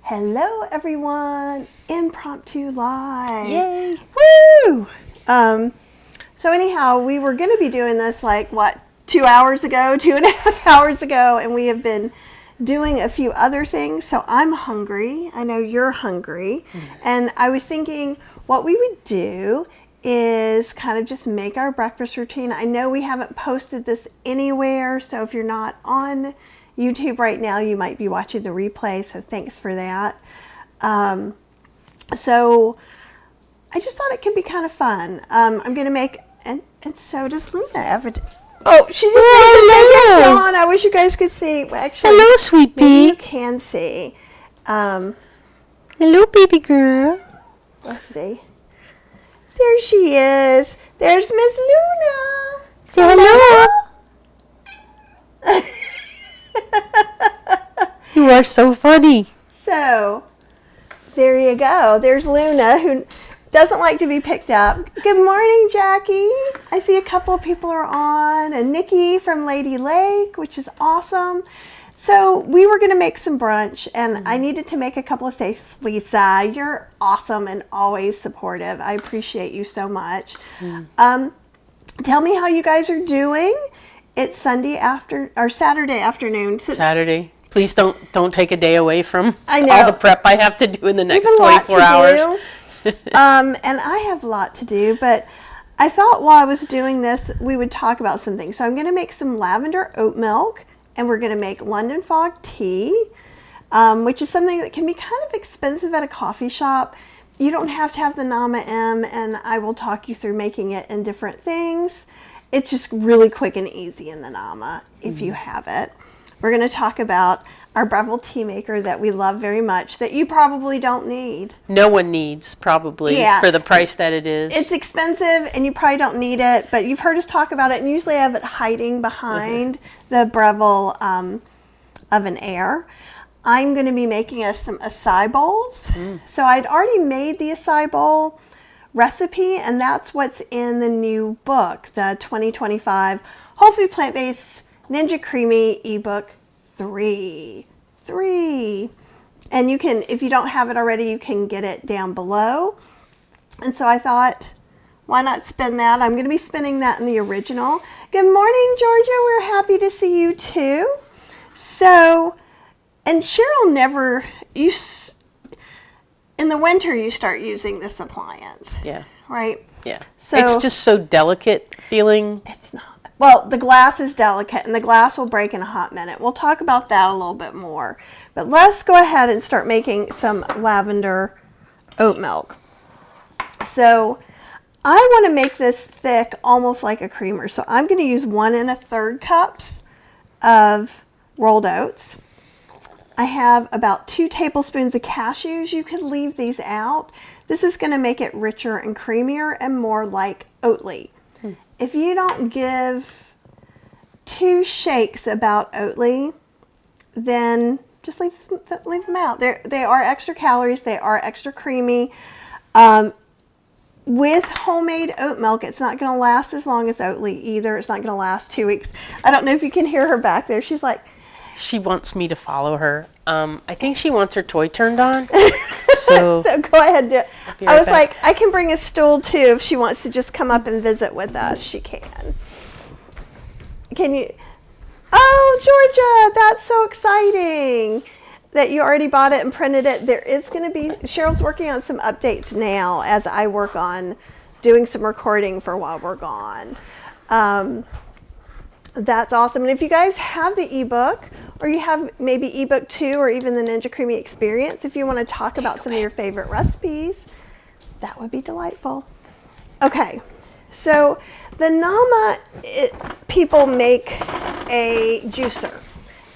Hello everyone, impromptu live. Yay! Woo! So anyhow, we were going to be doing this 2 hours ago, 2.5 hours ago, and we have been doing a few other things. So I'm hungry. I know you're hungry. And I was thinking what we would do is kind of just make our breakfast routine. I know we haven't posted this anywhere, so if you're not on YouTube right now, you might be watching the replay, so thanks for that. So I just thought it could be kind of fun. I'm going to make, and so does Luna every day. Oh, she just made a yawn. I wish you guys could see. Well, actually, hello, sweet maybe pea. you can see. Hello, baby girl. Let's see. There she is. There's Miss Luna. Say hello. You are so funny. So, there you go. There's Luna, who doesn't like to be picked up. Good morning, Jackie. I see a couple of people are on. And Nikki from Lady Lake, which is awesome. So, we were going to make some brunch, and I needed to make a couple of steaks. Lisa, you're awesome and always supportive. I appreciate you so much. Tell me how you guys are doing. It's Saturday afternoon. Saturday. Please don't take a day away from I know. all the prep I have to do in the next Even 24 hours. And I have a lot to do, but I thought while I was doing this, we would talk about some things. So I'm going to make some lavender oat milk, and we're going to make London fog tea, which is something that can be kind of expensive at a coffee shop. You don't have to have the Nama M, and I will talk you through making it in different things. It's just really quick and easy in the Nama if you have it. We're going to talk about our Breville tea maker that we love very much, that you probably don't need. No one needs, probably, for the price that it is. It's expensive, and you probably don't need it, but you've heard us talk about it, and usually I have it hiding behind the Breville oven air. I'm going to be making us some acai bowls. So I'd already made the acai bowl recipe, and that's what's in the new book, the 2025 Whole Food Plant-Based Ninja Creami ebook 3. And you can, if you don't have it already, you can get it down below. And so I thought, why not spin that? I'm going to be spinning that in the original. Good morning, Georgia. We're happy to see you too. So, and Cheryl in the winter you start using this appliance. Yeah. Right? Yeah. So it's just so delicate feeling. It's not. Well, the glass is delicate, and the glass will break in a hot minute. We'll talk about that a little bit more. But let's go ahead and start making some lavender oat milk. So I want to make this thick, almost like a creamer. So I'm going to use 1 1/3 cups of rolled oats. I have about 2 tablespoons of cashews. You could leave these out. This is going to make it richer and creamier and more like Oatly. If you don't give 2 shakes about Oatly, then just leave them out. They are extra calories. They are extra creamy. With homemade oat milk, it's not going to last as long as Oatly either. It's not going to last 2 weeks. I don't know if you can hear her back there. She's like... She wants me to follow her. I think she wants her toy turned on. So go ahead, do it. I was like, I can bring a stool too if she wants to just come up and visit with us. She can. Can you? Oh, Georgia, that's so exciting that you already bought it and printed it. There is going to be, Cheryl's working on some updates now as I work on doing some recording for while we're gone. That's awesome. And if you guys have the ebook, or you have maybe ebook 2 or even the Ninja Creami experience, if you want to talk about some of your favorite recipes, that would be delightful. Okay, so the Nama, people make a juicer,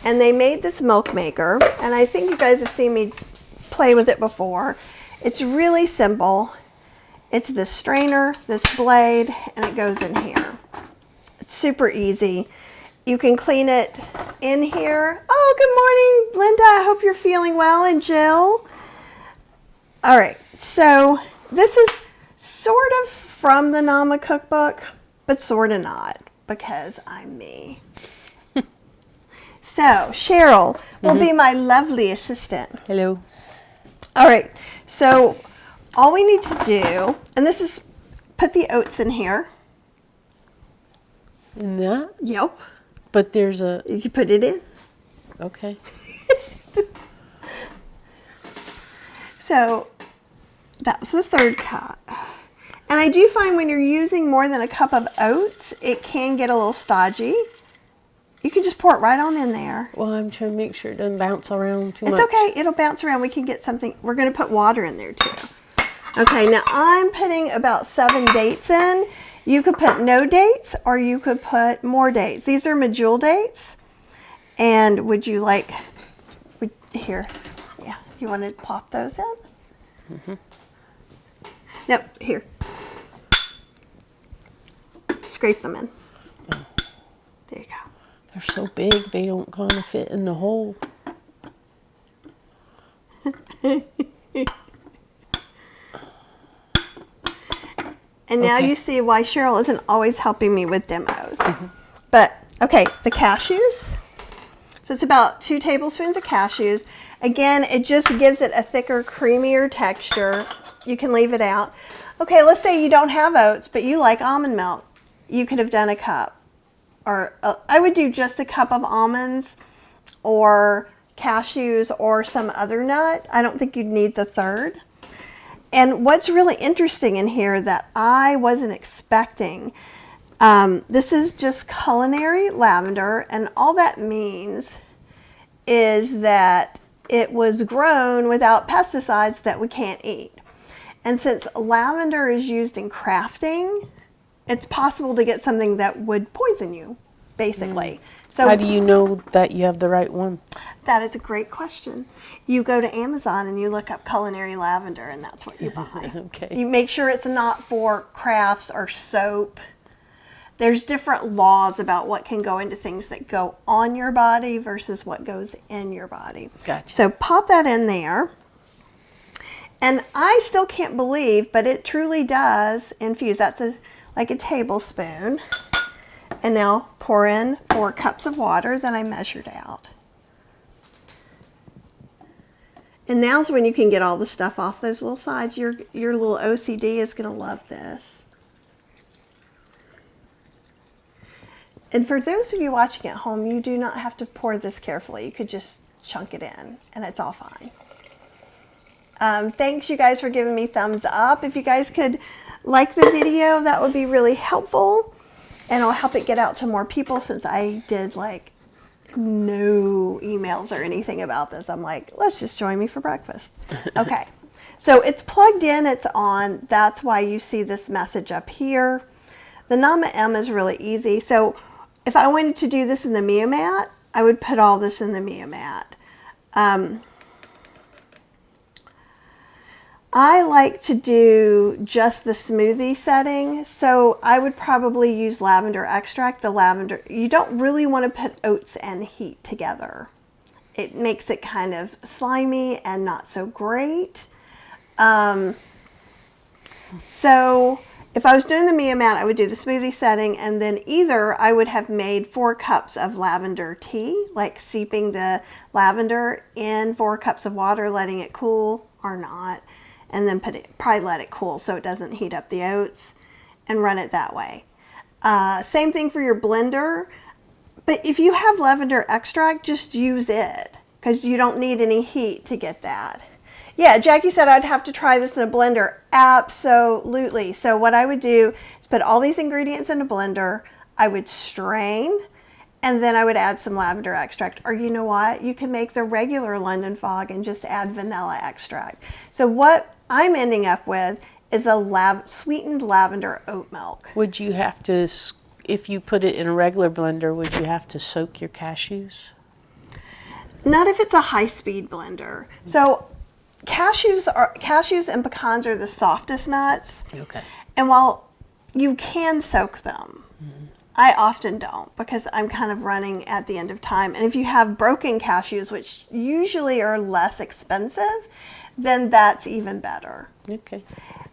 and they made this milk maker, and I think you guys have seen me play with it before. It's really simple. It's this strainer, this blade, and it goes in here. It's super easy. You can clean it in here. Oh, good morning, Linda. I hope you're feeling well. And Jill. All right. So this is sort of from the Nama cookbook, but sort of not, because I'm me. So Cheryl will be my lovely assistant. hello. All right, so all we need to do, and this is put the oats in here. In that? Yep. But there's a... You can put it in. Okay. So that was the third cup. And I do find when you're using more than a cup of oats, it can get a little stodgy. You can just pour it right on in there. Well, I'm trying to make sure it doesn't bounce around too much. It's okay. It'll bounce around. We can get something. We're going to put water in there too. Okay, now I'm putting about 7 dates in. You could put no dates or you could put more dates. These are medjool dates. And would you like, here, yeah, you want to plop those in? Mm-hmm. Nope, here. Scrape them in. Oh. There you go. They're so big, they don't kind of fit in the hole. And now you see why Cheryl isn't always helping me with demos. Mm-hmm. But, okay, the cashews. So it's about 2 tablespoons of cashews. Again, it just gives it a thicker, creamier texture. You can leave it out. Okay, let's say you don't have oats, but you like almond milk. You could have done a cup. Or I would do just a cup of almonds or cashews or some other nut. I don't think you'd need the third. And what's really interesting in here that I wasn't expecting, this is just culinary lavender, and all that means is that it was grown without pesticides that we can't eat. And since lavender is used in crafting, it's possible to get something that would poison you, basically. So how do you know that you have the right one? That is a great question. You go to Amazon and you look up culinary lavender, and that's what you buy. Okay. You make sure it's not for crafts or soap. There's different laws about what can go into things that go on your body versus what goes in your body. Gotcha. So pop that in there. And I still can't believe, but it truly does infuse. That's like a tablespoon. And now pour in 4 cups of water that I measured out. And now's when you can get all the stuff off those little sides. Your little OCD is going to love this. And for those of you watching at home, you do not have to pour this carefully. You could just chunk it in, and it's all fine. Thanks, you guys, for giving me thumbs up. If you guys could like the video, that would be really helpful. And it'll help it get out to more people, since I did like no emails or anything about this. I'm like, let's just join me for breakfast. Okay, so it's plugged in, it's on. That's why you see this message up here. The Nama M is really easy. So if I wanted to do this in the Mia Mat, I would put all this in the Mia Mat. I like to do just the smoothie setting, so I would probably use lavender extract. The lavender, you don't really want to put oats and heat together. It makes it kind of slimy and not so great. So if I was doing the Mia Mat, I would do the smoothie setting, and then either I would have made 4 cups of lavender tea, like seeping the lavender in 4 cups of water, letting it cool or not. And then probably let it cool so it doesn't heat up the oats, and run it that way. Same thing for your blender. But if you have lavender extract, just use it, because you don't need any heat to get that. Yeah, Jackie said I'd have to try this in a blender. Absolutely. So what I would do is put all these ingredients in a blender. I would strain, and then I would add some lavender extract. Or you know what? You can make the regular London Fog and just add vanilla extract. So what I'm ending up with is a sweetened lavender oat milk. Would you have to, if you put it in a regular blender, would you have to soak your cashews? Not if it's a high-speed blender. So cashews and pecans are the softest nuts. Okay. And while you can soak them, I often don't, because I'm kind of running at the end of time. And if you have broken cashews, which usually are less expensive, then that's even better. Okay.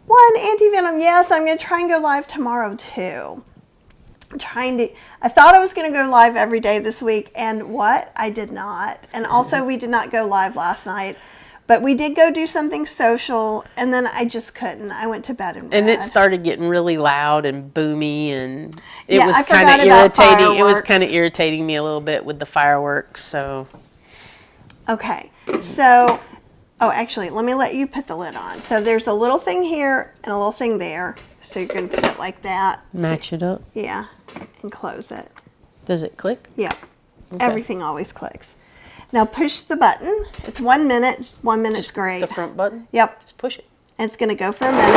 One, anti-venom, yes, I'm going to try and go live tomorrow too. I thought I was going to go live every day this week, and what? I did not. And also, we did not go live last night. But we did go do something social, and then I just couldn't. I went to bed in bed. And it started getting really loud and boomy, and it Yeah, was I kind of forgot about irritating. It was fireworks. kind of irritating me a little bit with the fireworks. So Okay, so, oh, actually, let me let you put the lid on. So there's a little thing here and a little thing there. So you're going to put it like that. match it up. Yeah, and close it. Does it click? Yep. Okay. Everything always clicks. Now push the button. It's 1 minute. 1 minute's great. The front button? Yep. Just push it. And it's going to go for a minute.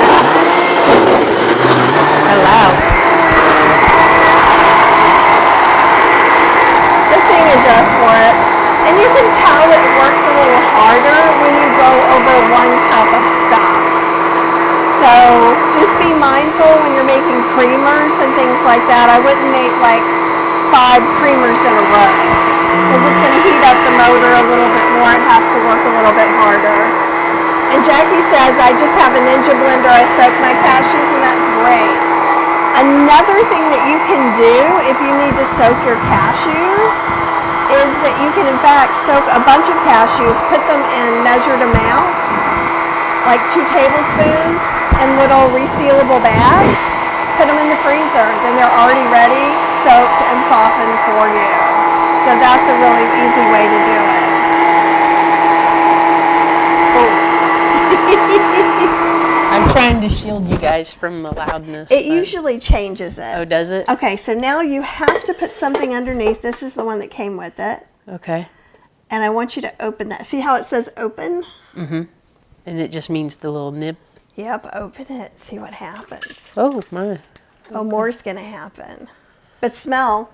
How loud? The thing adjusts for it. And you can tell it works a little harder when you go over 1 cup of stuff. So just be mindful when you're making creamers and things like that. I wouldn't make like 5 creamers in a row, because it's going to heat up the motor a little bit more. It has to work a little bit harder. And Jackie says, I just have a Ninja blender. I soak my cashews, and that's great. Another thing that you can do if you need to soak your cashews is that you can, in fact, soak a bunch of cashews, put them in measured amounts, like 2 tablespoons, in little resealable bags. Put them in the freezer. Then they're already ready, soaked and softened for you. So that's a really easy way to do it. I'm trying to shield you guys from the loudness. It usually changes it. Oh, does it? Okay, so now you have to put something underneath. This is the one that came with it. Okay. And I want you to open that. See how it says open? Mm-hmm. And it just means the little nib. Yep, open it. See what happens. Oh, my. Oh, more's going to happen. But smell.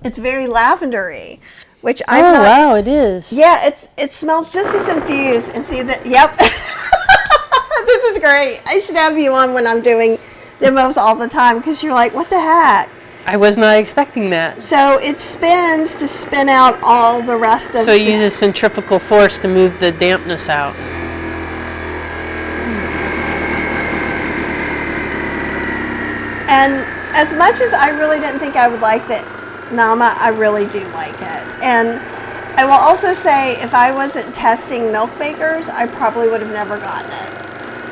It's very lavendery, which I've Oh, not... wow, it is. Yeah, it smells just as infused. And see that? Yep. This is great. I should have you on when I'm doing demos all the time, because you're like, what the heck? I was not expecting that. So it spins to spin out all the rest of So it uses centrifugal force to move the dampness out. And as much as I really didn't think I would like the Nama, I really do like it. And I will also say, if I wasn't testing milk makers, I probably would have never gotten it.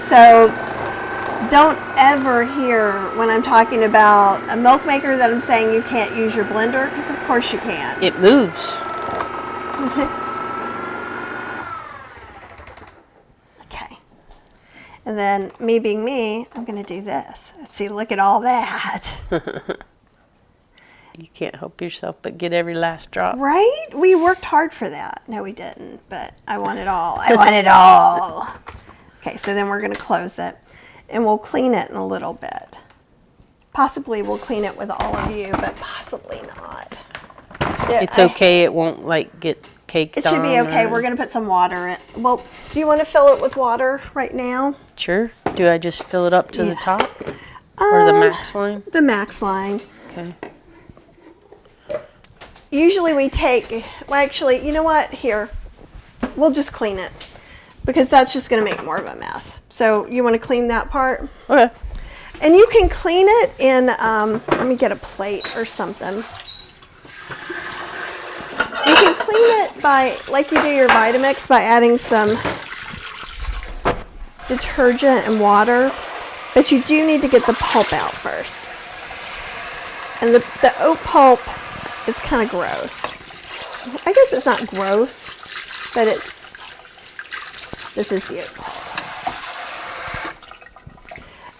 So don't ever hear when I'm talking about a milk maker that I'm saying you can't use your blender, because of course you can. It moves. Okay. And then me being me, I'm going to do this. See, look at all that. You can't help yourself but get every last drop. Right? We worked hard for that. No, we didn't, but I want it all. I want it all. Okay, so then we're going to close it, and we'll clean it in a little bit. Possibly we'll clean it with all of you, but possibly not. It's okay. It won't like get caked on. It should be okay. We're going to put some water in. Well, do you want to fill it with water right now? Sure. Do I just fill it up to the top? Or the max line? The max line. Okay. Usually we take, well, actually, you know what? Here, we'll just clean it, because that's just going to make more of a mess. So you want to clean that part? Okay. And you can clean it in, let me get a plate or something. You can clean it by, like you do your Vitamix, by adding some detergent and water. But you do need to get the pulp out first. And the oat pulp is kind of gross. I guess it's not gross, but this is the oat pulp.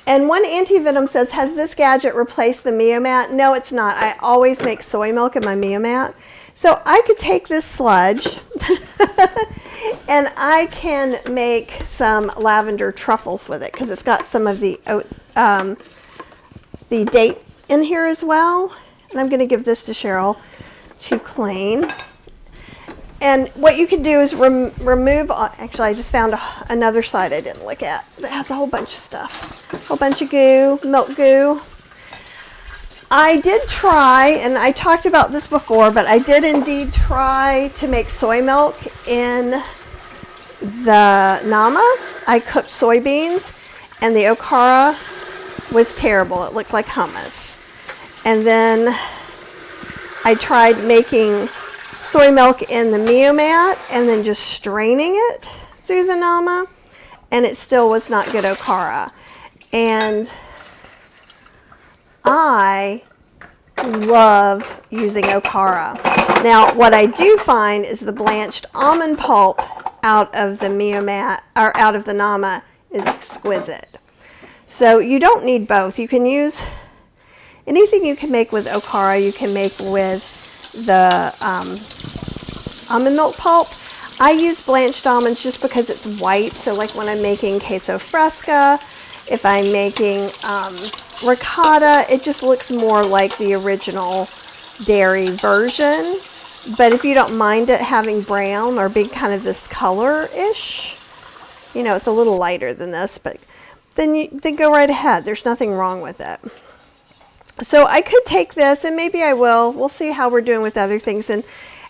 And one anti-venom says, has this gadget replaced the Meomat? No, it's not. I always make soy milk in my Meomat. So I could take this sludge and I can make some lavender truffles with it, because it's got some of the oats, the date in here as well. And I'm going to give this to Cheryl to clean. And what you can do is remove, actually I just found another side I didn't look at that has a whole bunch of stuff. A whole bunch of goo, milk goo. I did try, and I talked about this before, but I did indeed try to make soy milk in the Nama. I cooked soybeans, and the okara was terrible. It looked like hummus. And then I tried making soy milk in the Meomat and then just straining it through the Nama, and it still was not good okara. And I love using okara. Now, what I do find is the blanched almond pulp out of the Meomat, or out of the Nama, is exquisite. So you don't need both. You can use anything you can make with okara, you can make with the almond milk pulp. I use blanched almonds just because it's white. So like when I'm making queso fresca, if I'm making ricotta, it just looks more like the original dairy version. But if you don't mind it having brown or being kind of this color-ish, you know, it's a little lighter than this, but then go right ahead. There's nothing wrong with it. So I could take this, and maybe I will. We'll see how we're doing with other things, and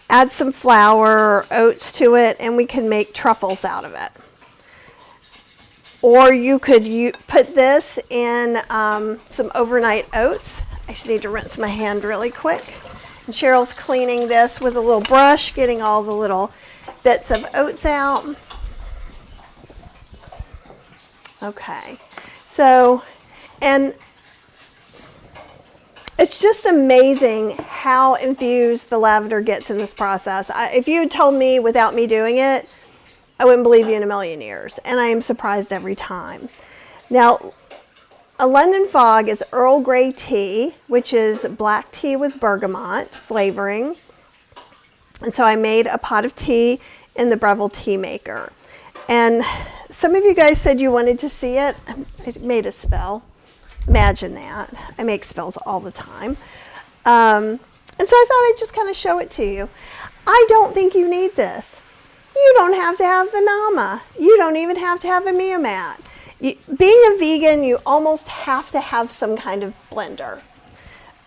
add some flour or oats to it, and we can make truffles out of it. Or you could put this in some overnight oats. I just need to rinse my hand really quick. And Cheryl's cleaning this with a little brush, getting all the little bits of oats out. Okay, so, and it's just amazing how infused the lavender gets in this process. If you had told me without me doing it, I wouldn't believe you in a million years, and I am surprised every time. Now, a London Fog is Earl Grey tea, which is black tea with bergamot flavoring. And so I made a pot of tea in the Breville tea maker. And some of you guys said you wanted to see it. I made a spill. Imagine that. I make spills all the time. And so I thought I'd just kind of show it to you. I don't think you need this. You don't have to have the Nama. You don't even have to have a Meomat. Being a vegan, you almost have to have some kind of blender.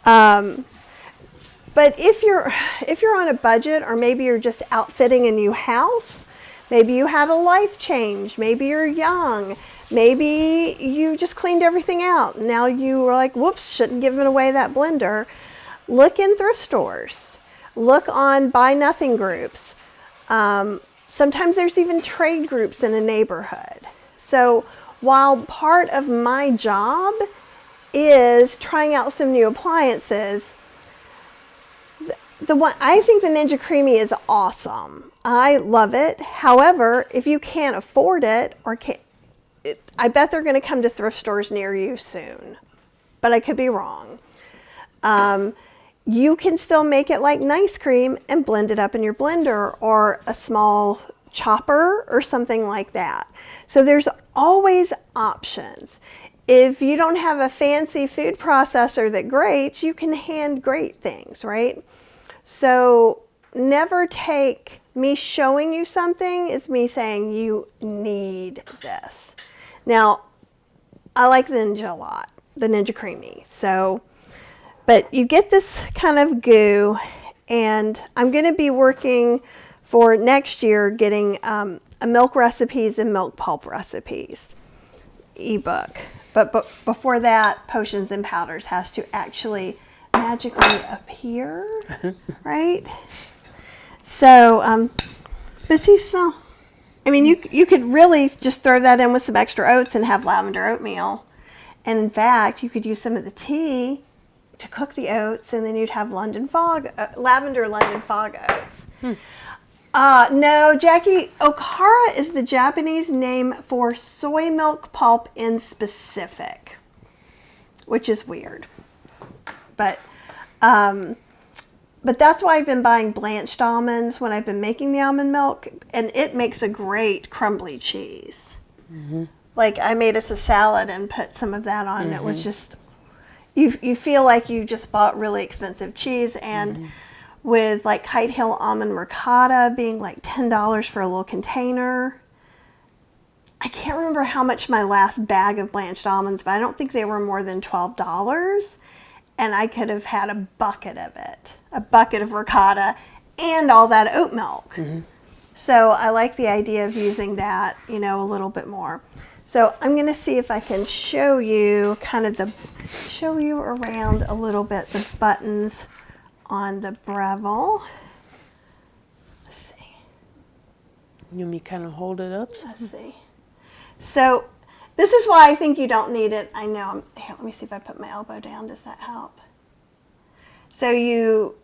But if you're on a budget, or maybe you're just outfitting a new house, maybe you had a life change, maybe you're young, maybe you just cleaned everything out. Now you were like, whoops, shouldn't give away that blender. Look in thrift stores. Look on buy nothing groups. Sometimes there's even trade groups in a neighborhood. So while part of my job is trying out some new appliances, I think the Ninja Creami is awesome. I love it. However, if you can't afford it, I bet they're going to come to thrift stores near you soon, but I could be wrong. You can still make it like Nice Cream and blend it up in your blender or a small chopper or something like that. So there's always options. If you don't have a fancy food processor that grates, you can hand grate things, right? So never take me showing you something is me saying you need this. Now, I like the Ninja a lot, the Ninja Creami. So, but you get this kind of goo, and I'm going to be working for next year getting a milk recipes and milk pulp recipes ebook. But before that, potions and powders has to actually magically appear, right? So, but see, smell. I mean, you could really just throw that in with some extra oats and have lavender oatmeal. And in fact, you could use some of the tea to cook the oats, and then you'd have lavender London Fog oats. No, Jackie, okara is the Japanese name for soy milk pulp in specific, which is weird. But that's why I've been buying blanched almonds when I've been making the almond milk, and it makes a great crumbly cheese. Mm-hmm. Like I made us a salad and put some of that on. Mm-hmm. It was just, you feel like you just bought really expensive cheese, and with like Kite Hill almond ricotta being like $10 for a little container. I can't remember how much my last bag of blanched almonds, but I don't think they were more than $12. And I could have had a bucket of it, a bucket of ricotta and all that oat milk. Mm-hmm. So I like the idea of using that, a little bit more. So I'm going to see if I can show you around a little bit the buttons on the Breville. You want me to kind of hold it up? Let's see. So this is why I think you don't need it. I know. Here, let me see if I put my elbow down. Does that help? So you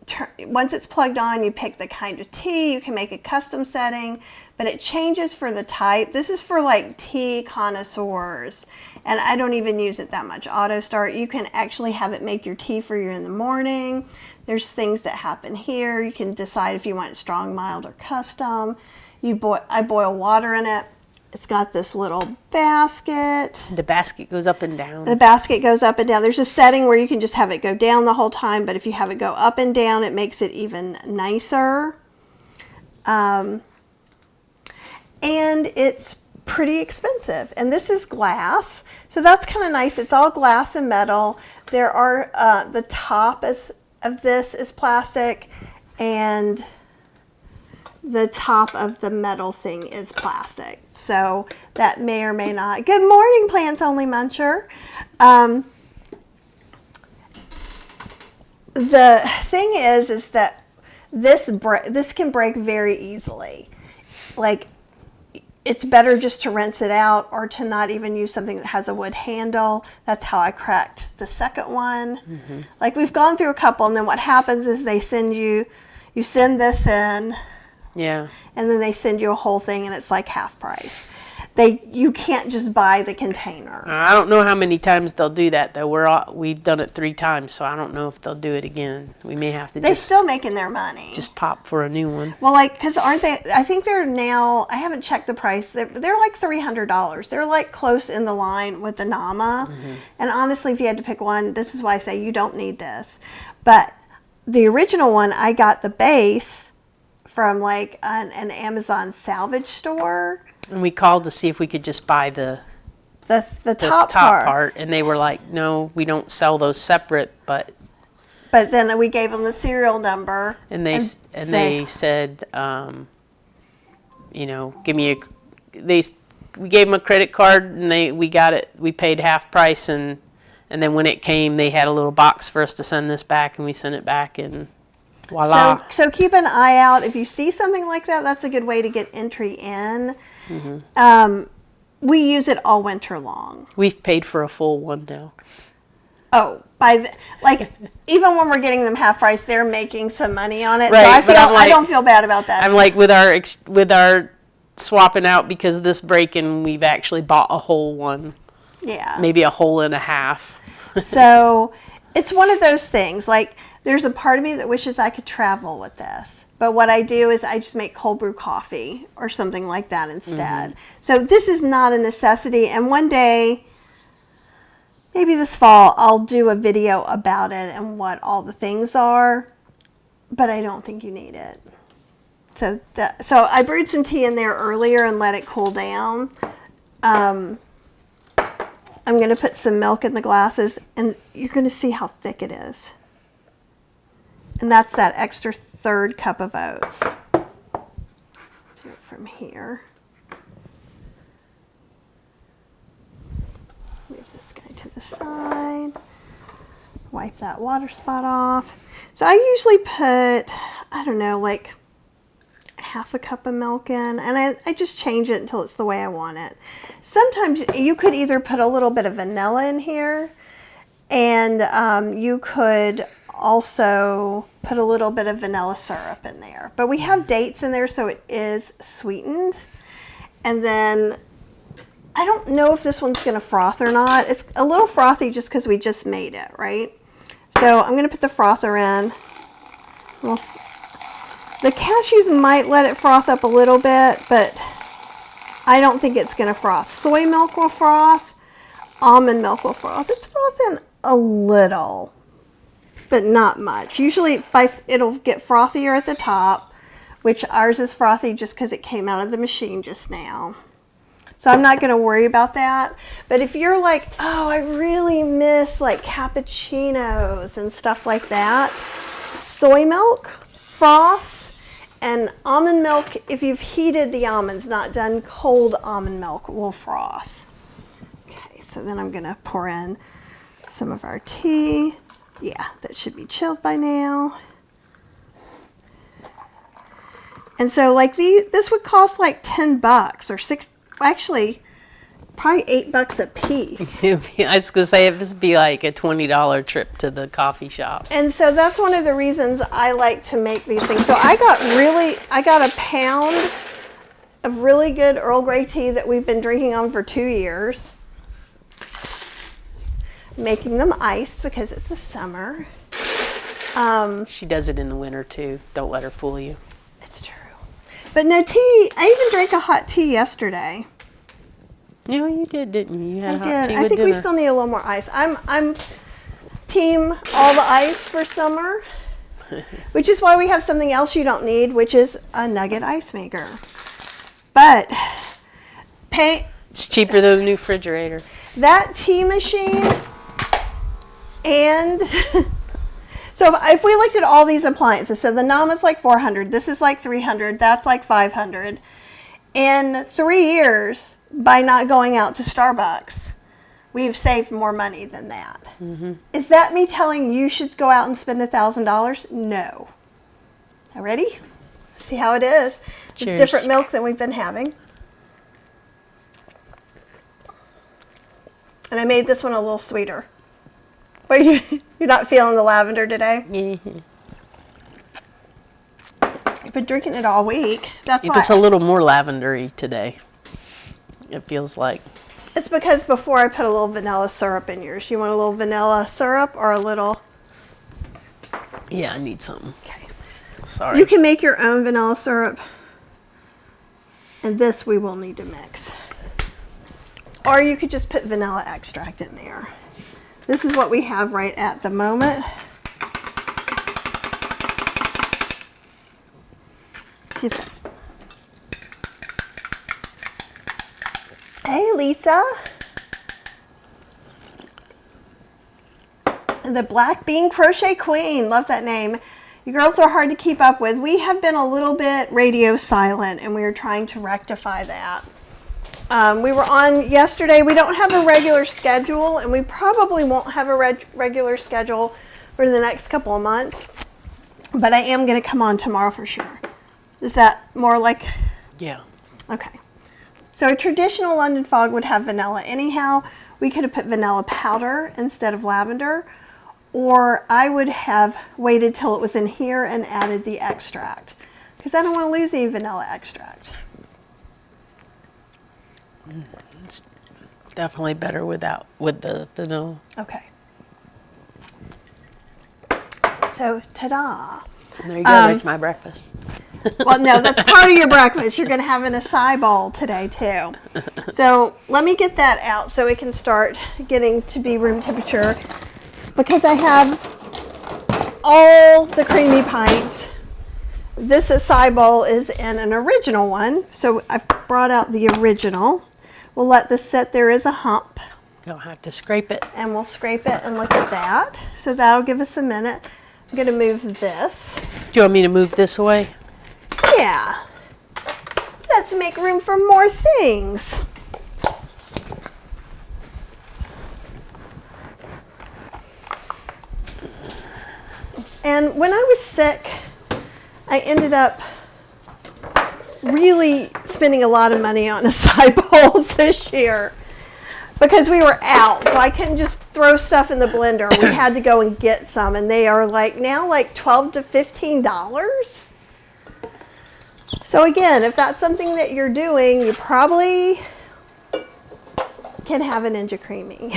once it's plugged on, you pick the kind of tea. You can make a custom setting, but it changes for the type. This is for like tea connoisseurs, and I don't even use it that much. Auto start. You can actually have it make your tea for you in the morning. There's things that happen here. You can decide if you want it strong, mild, or custom. I boil water in it. It's got this little basket. The basket goes up and down. The basket goes up and down. There's a setting where you can just have it go down the whole time, but if you have it go up and down, it makes it even nicer. And it's pretty expensive. And this is glass, so that's kind of nice. It's all glass and metal. There are, the top of this is plastic, and the top of the metal thing is plastic. So that may or may not. Good morning, Plants Only Muncher. The thing is that this can break very easily. Like, it's better just to rinse it out or to not even use something that has a wood handle. That's how I cracked the second one. Mm-hmm. Like, we've gone through a couple, and then what happens is they send you send this in. Yeah. And then they send you a whole thing, and it's like half price. You can't just buy the container. I don't know how many times they'll do that, though. We've done it 3 times, so I don't know if they'll do it again. We may have to. They're still making their money. Just pop for a new one. Well, like, because aren't they? I think they're now. I haven't checked the price. They're like $300. They're like close in the line with the Nama. Mm-hmm. And honestly, if you had to pick one, this is why I say you don't need this. But the original one, I got the base from like an Amazon salvage store. And we called to see if we could just buy the top part. And they were like, no, we don't sell those separate, but then we gave them the serial number. And they said, you know, we gave them a credit card, and we got it. We paid half price, and then when it came, they had a little box for us to send this back, and we sent it back, and voila. So keep an eye out. If you see something like that, that's a good way to get entry in. Mm-hmm. We use it all winter long. We've paid for a full one now. Oh, even when we're getting them half price, they're making some money on it. Right, so I don't feel bad about that. I'm like, with our swapping out, because of this break-in, we've actually bought a whole one. Yeah. Maybe a whole and a half. So it's one of those things. Like, there's a part of me that wishes I could travel with this. But what I do is I just make cold brew coffee or something like that instead. Mm-hmm. So this is not a necessity. And one day, maybe this fall, I'll do a video about it and what all the things are. But I don't think you need it. So I brewed some tea in there earlier and let it cool down. I'm going to put some milk in the glasses, and you're going to see how thick it is. And that's that extra third cup of oats. Do it from here. Move this guy to the side. Wipe that water spot off. So I usually put, I don't know, like half a cup of milk in, and I just change it until it's the way I want it. Sometimes you could either put a little bit of vanilla in here, and you could also put a little bit of vanilla syrup in there. But we have dates in there, so it is sweetened. And then I don't know if this one's going to froth or not. It's a little frothy just because we just made it, right? So I'm going to put the frother in. The cashews might let it froth up a little bit, but I don't think it's going to froth. Soy milk will froth. Almond milk will froth. It's frothing a little, but not much. Usually it'll get frothier at the top, which ours is frothy just because it came out of the machine just now. So I'm not going to worry about that. But if you're like, oh, I really miss like cappuccinos and stuff like that, soy milk froths, and almond milk, if you've heated the almonds, not done cold almond milk, will froth. Okay, so then I'm going to pour in some of our tea. Yeah, that should be chilled by now. And so like this would cost like $10 or actually probably $8 a piece. I was gonna say it would be like a $20 trip to the coffee shop. And so that's one of the reasons I like to make these things. So I got a pound of really good Earl Grey tea that we've been drinking on for 2 years. Making them iced because it's the summer. She does it in the winter too. Don't let her fool you. It's true. But no tea, I even drank a hot tea yesterday. No, you did, didn't you? You had I hot did. tea I with think we dinner. still need a little more ice. I'm team all the ice for summer, which is why we have something else you don't need, which is a nugget ice maker. But It's cheaper than a new refrigerator. that tea machine and so if we looked at all these appliances, so the Nama's like $400, this is like $300, that's like $500. In 3 years, by not going out to Starbucks, we've saved more money than that. Mm-hmm. Is that me telling you should go out and spend $1,000? No. All ready? See how it is. Cheers. It's different milk than we've been having. And I made this one a little sweeter. Are you're not feeling the lavender today? Mm-hmm. I've been drinking it all week. That's why. It's a little more lavendery today. It feels like. It's because before I put a little vanilla syrup in yours. You want a little vanilla syrup or a little? Yeah, I need something. Okay. Sorry. You can make your own vanilla syrup. And this we will need to mix. Or you could just put vanilla extract in there. This is what we have right at the moment. See if that's... Hey, Lisa. The Black Bean Crochet Queen. Love that name. You girls are hard to keep up with. We have been a little bit radio silent, and we are trying to rectify that. We were on yesterday. We don't have a regular schedule, and we probably won't have a regular schedule for the next couple of months. But I am going to come on tomorrow for sure. Is that more like... Yeah. Okay. So a traditional London fog would have vanilla anyhow. We could have put vanilla powder instead of lavender. Or I would have waited till it was in here and added the extract. Because I don't want to lose any vanilla extract. It's definitely better with the vanilla. Okay. So, ta-da. There you go. That's my breakfast. Well, no, that's part of your breakfast. You're going to have an acai bowl today, too. So, let me get that out so it can start getting to be room temperature. Because I have all the creamy pints. This acai bowl is in an original one. So, I've brought out the original. We'll let this sit. There is a hump. Don't have to scrape it. And we'll scrape it and look at that. So, that'll give us a minute. I'm going to move this. Do you want me to move this away? Yeah. Let's make room for more things. And when I was sick, I ended up really spending a lot of money on acai bowls this year because we were out. So I couldn't just throw stuff in the blender. We had to go and get some, and they are now like $12 to $15. So again, if that's something that you're doing, you probably can have a Ninja Creami.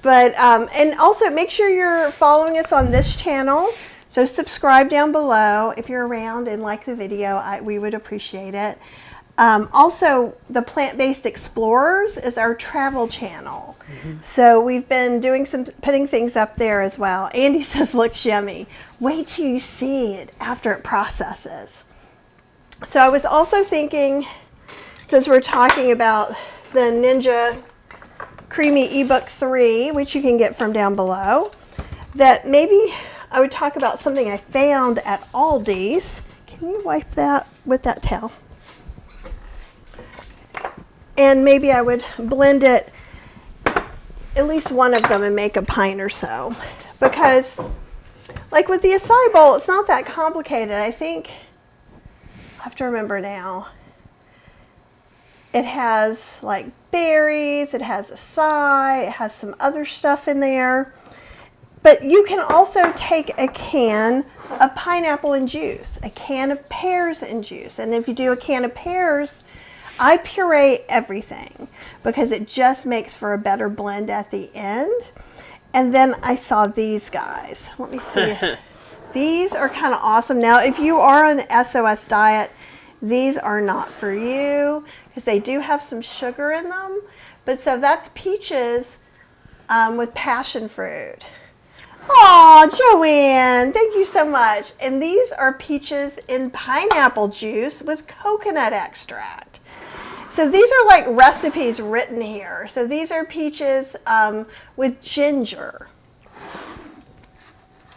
But, and also make sure you're following us on this channel. So subscribe down below if you're around and like the video. We would appreciate it. Also, the Plant-Based Explorers is our travel channel. Mm-hmm. So we've been doing putting things up there as well. Andy says, looks yummy. Wait till you see it after it processes. So I was also thinking, since we're talking about the Ninja Creami ebook 3, which you can get from down below, that maybe I would talk about something I found at Aldi's. Can you wipe that with that towel? And maybe I would blend it, at least one of them, and make a pint or so. Because, like with the acai bowl, it's not that complicated. I think have to remember now. It has like berries, it has acai, it has some other stuff in there. But you can also take a can of pineapple and juice, a can of pears and juice. And if you do a can of pears, I puree everything because it just makes for a better blend at the end. And then I saw these guys. Let me see. These are kind of awesome. Now, if you are on the SOS diet, these are not for you because they do have some sugar in them. But so that's peaches with passion fruit. Aw, Joanne, thank you so much. And these are peaches in pineapple juice with coconut extract. So these are like recipes written here. So these are peaches with ginger.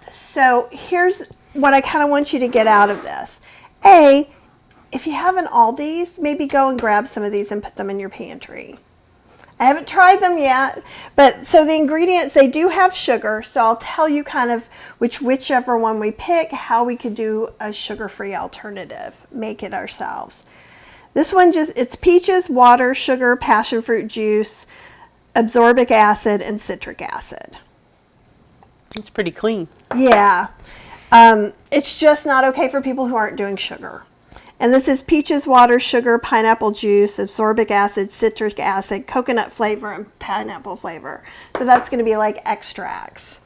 So here's what I kind of want you to get out of this. If you have an Aldi's, maybe go and grab some of these and put them in your pantry. I haven't tried them yet, but so the ingredients, they do have sugar, so I'll tell you kind of whichever one we pick, how we could do a sugar-free alternative, make it ourselves. This one it's peaches, water, sugar, passion fruit juice, absorbic acid, and citric acid. It's pretty clean. Yeah. It's just not okay for people who aren't doing sugar. And this is peaches, water, sugar, pineapple juice, absorbic acid, citric acid, coconut flavor, and pineapple flavor. So that's going to be like extracts.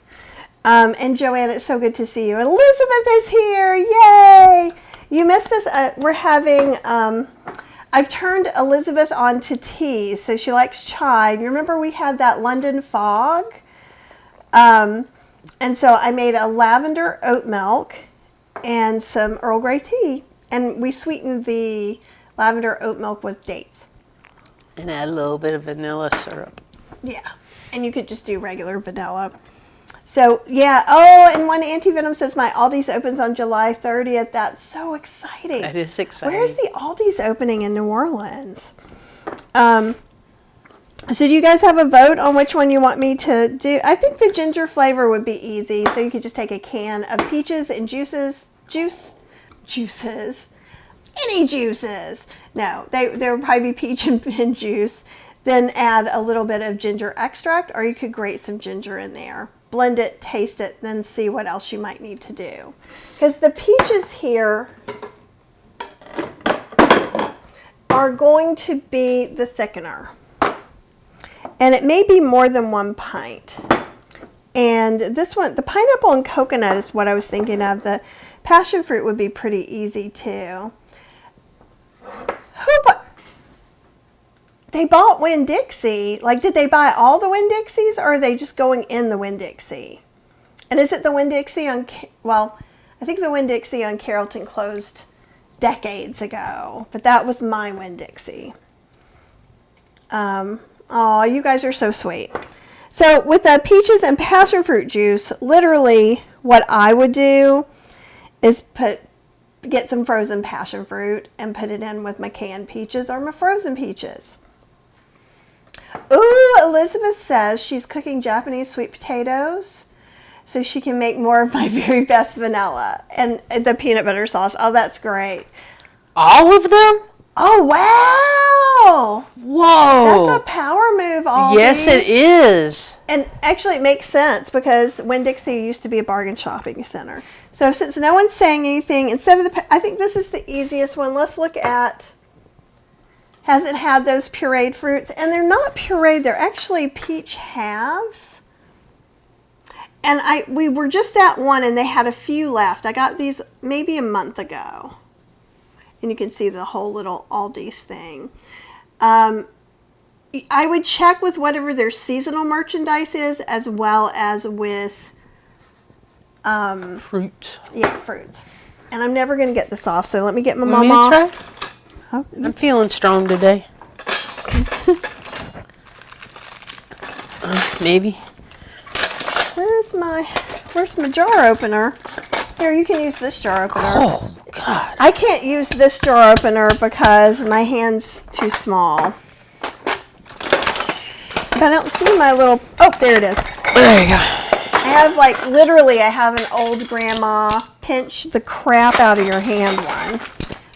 And Joanne, it's so good to see you. Elizabeth is here. Yay! You missed this. We're having, I've turned Elizabeth on to tea. So she likes chai. You remember we had that London fog? And so I made a lavender oat milk and some Earl Grey tea. And we sweetened the lavender oat milk with dates. And add a little bit of vanilla syrup. Yeah. And you could just do regular vanilla. So, yeah. Oh, and one Anti-Venom says my Aldi's opens on July 30th. That's so exciting. That is exciting. Where's the Aldi's opening in New Orleans? So do you guys have a vote on which one you want me to do? I think the ginger flavor would be easy. So you could just take a can of peaches and juices. Any juices. No, there would probably be peach and juice. Then add a little bit of ginger extract, or you could grate some ginger in there. Blend it, taste it, then see what else you might need to do. Because the peaches here are going to be the thickener. And it may be more than 1 pint. And this one, the pineapple and coconut is what I was thinking of. The passion fruit would be pretty easy too. They bought Winn-Dixie. Like, did they buy all the Winn-Dixies, or are they just going in the Winn-Dixie? And is it the Winn-Dixie on, well, I think the Winn-Dixie on Carrollton closed decades ago, but that was my Winn-Dixie. Oh, you guys are so sweet. So with the peaches and passion fruit juice, literally what I would do is get some frozen passion fruit and put it in with my canned peaches or my frozen peaches. Ooh, Elizabeth says she's cooking Japanese sweet potatoes so she can make more of my very best vanilla and the peanut butter sauce. Oh, that's great. All of them? Oh, wow. Whoa. That's a power move, Aldi. Yes, it is. And actually, it makes sense because Winn-Dixie used to be a bargain shopping center. So since no one's saying anything, instead of I think this is the easiest one. Let's look at, has it had those pureed fruits? And they're not pureed. They're actually peach halves. And we were just at one, and they had a few left. I got these maybe a month ago. And you can see the whole little Aldi's thing. I would check with whatever their seasonal merchandise is, as well as with fruit. Yeah, fruits. And I'm never going to get this off, so let me get my Want mama. me to try? Oh, I'm feeling strong today. Maybe. Where's my jar opener? Here, you can use this jar opener. Oh, God. I can't use this jar opener because my hand's too small. But I don't see my little, oh, there it is. There you go. I have literally I have an old grandma pinch the crap out of your hand one.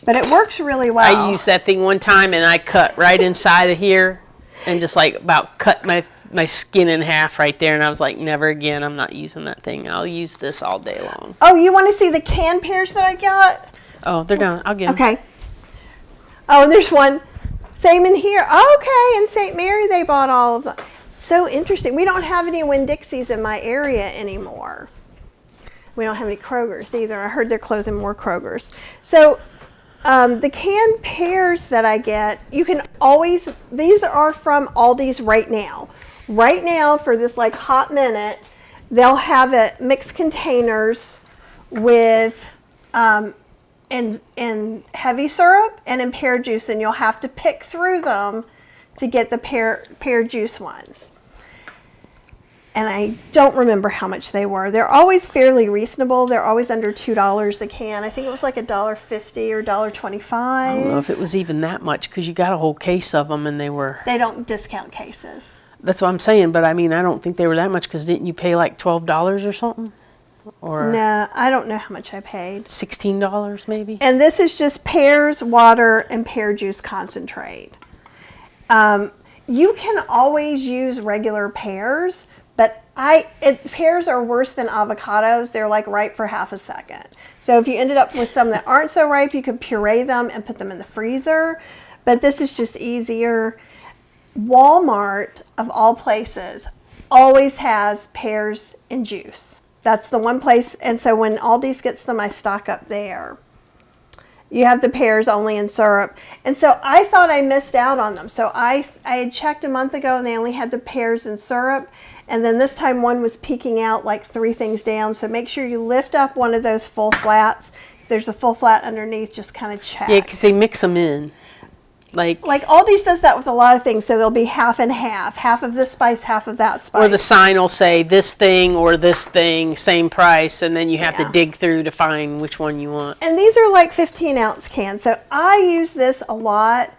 But it works really well. I used that thing one time and I cut right inside of here and just like about cut my skin in half right there. And I was like, never again. I'm not using that thing. I'll use this all day long. Oh, you want to see the canned pears that I got? Oh, they're done. I'll get them. Okay. Oh, and there's one. Same in here. Okay, in St. Mary they bought all of them. So interesting. We don't have any Winn-Dixies in my area anymore. We don't have any Kroger's either. I heard they're closing more Kroger's. So the canned pears that I get, you can always, these are from Aldi's right now. Right now, for this like hot minute, they'll have it mixed containers with in heavy syrup and in pear juice, and you'll have to pick through them to get the pear juice ones. And I don't remember how much they were. They're always fairly reasonable. They're always under $2 a can. I think it was like $1.50 or $1.25. I don't know if it was even that much because you got a whole case of them and they were... They don't discount cases. That's what I'm saying, but I mean, I don't think they were that much because didn't you pay like $12 or something? Or no, I don't know how much I paid. $16 maybe? And this is just pears, water, and pear juice concentrate. You can always use regular pears, but pears are worse than avocados. They're like ripe for half a second. So if you ended up with some that aren't so ripe, you could puree them and put them in the freezer. But this is just easier. Walmart, of all places, always has pears in juice. That's the one place. And so when Aldi's gets them, I stock up there. You have the pears only in syrup. And so I thought I missed out on them. So I had checked a month ago and they only had the pears in syrup. And then this time one was peeking out like 3 things down. So make sure you lift up one of those full flats. If there's a full flat underneath, just kind of check. Yeah, because they mix them in. Like Aldi's does that with a lot of things. So there'll be half and half. Half of this spice, half of that spice. Or the sign will say this thing or this thing, same price. And then you have to dig through to find which one you want. And these are like 15-ounce cans. So I use this a lot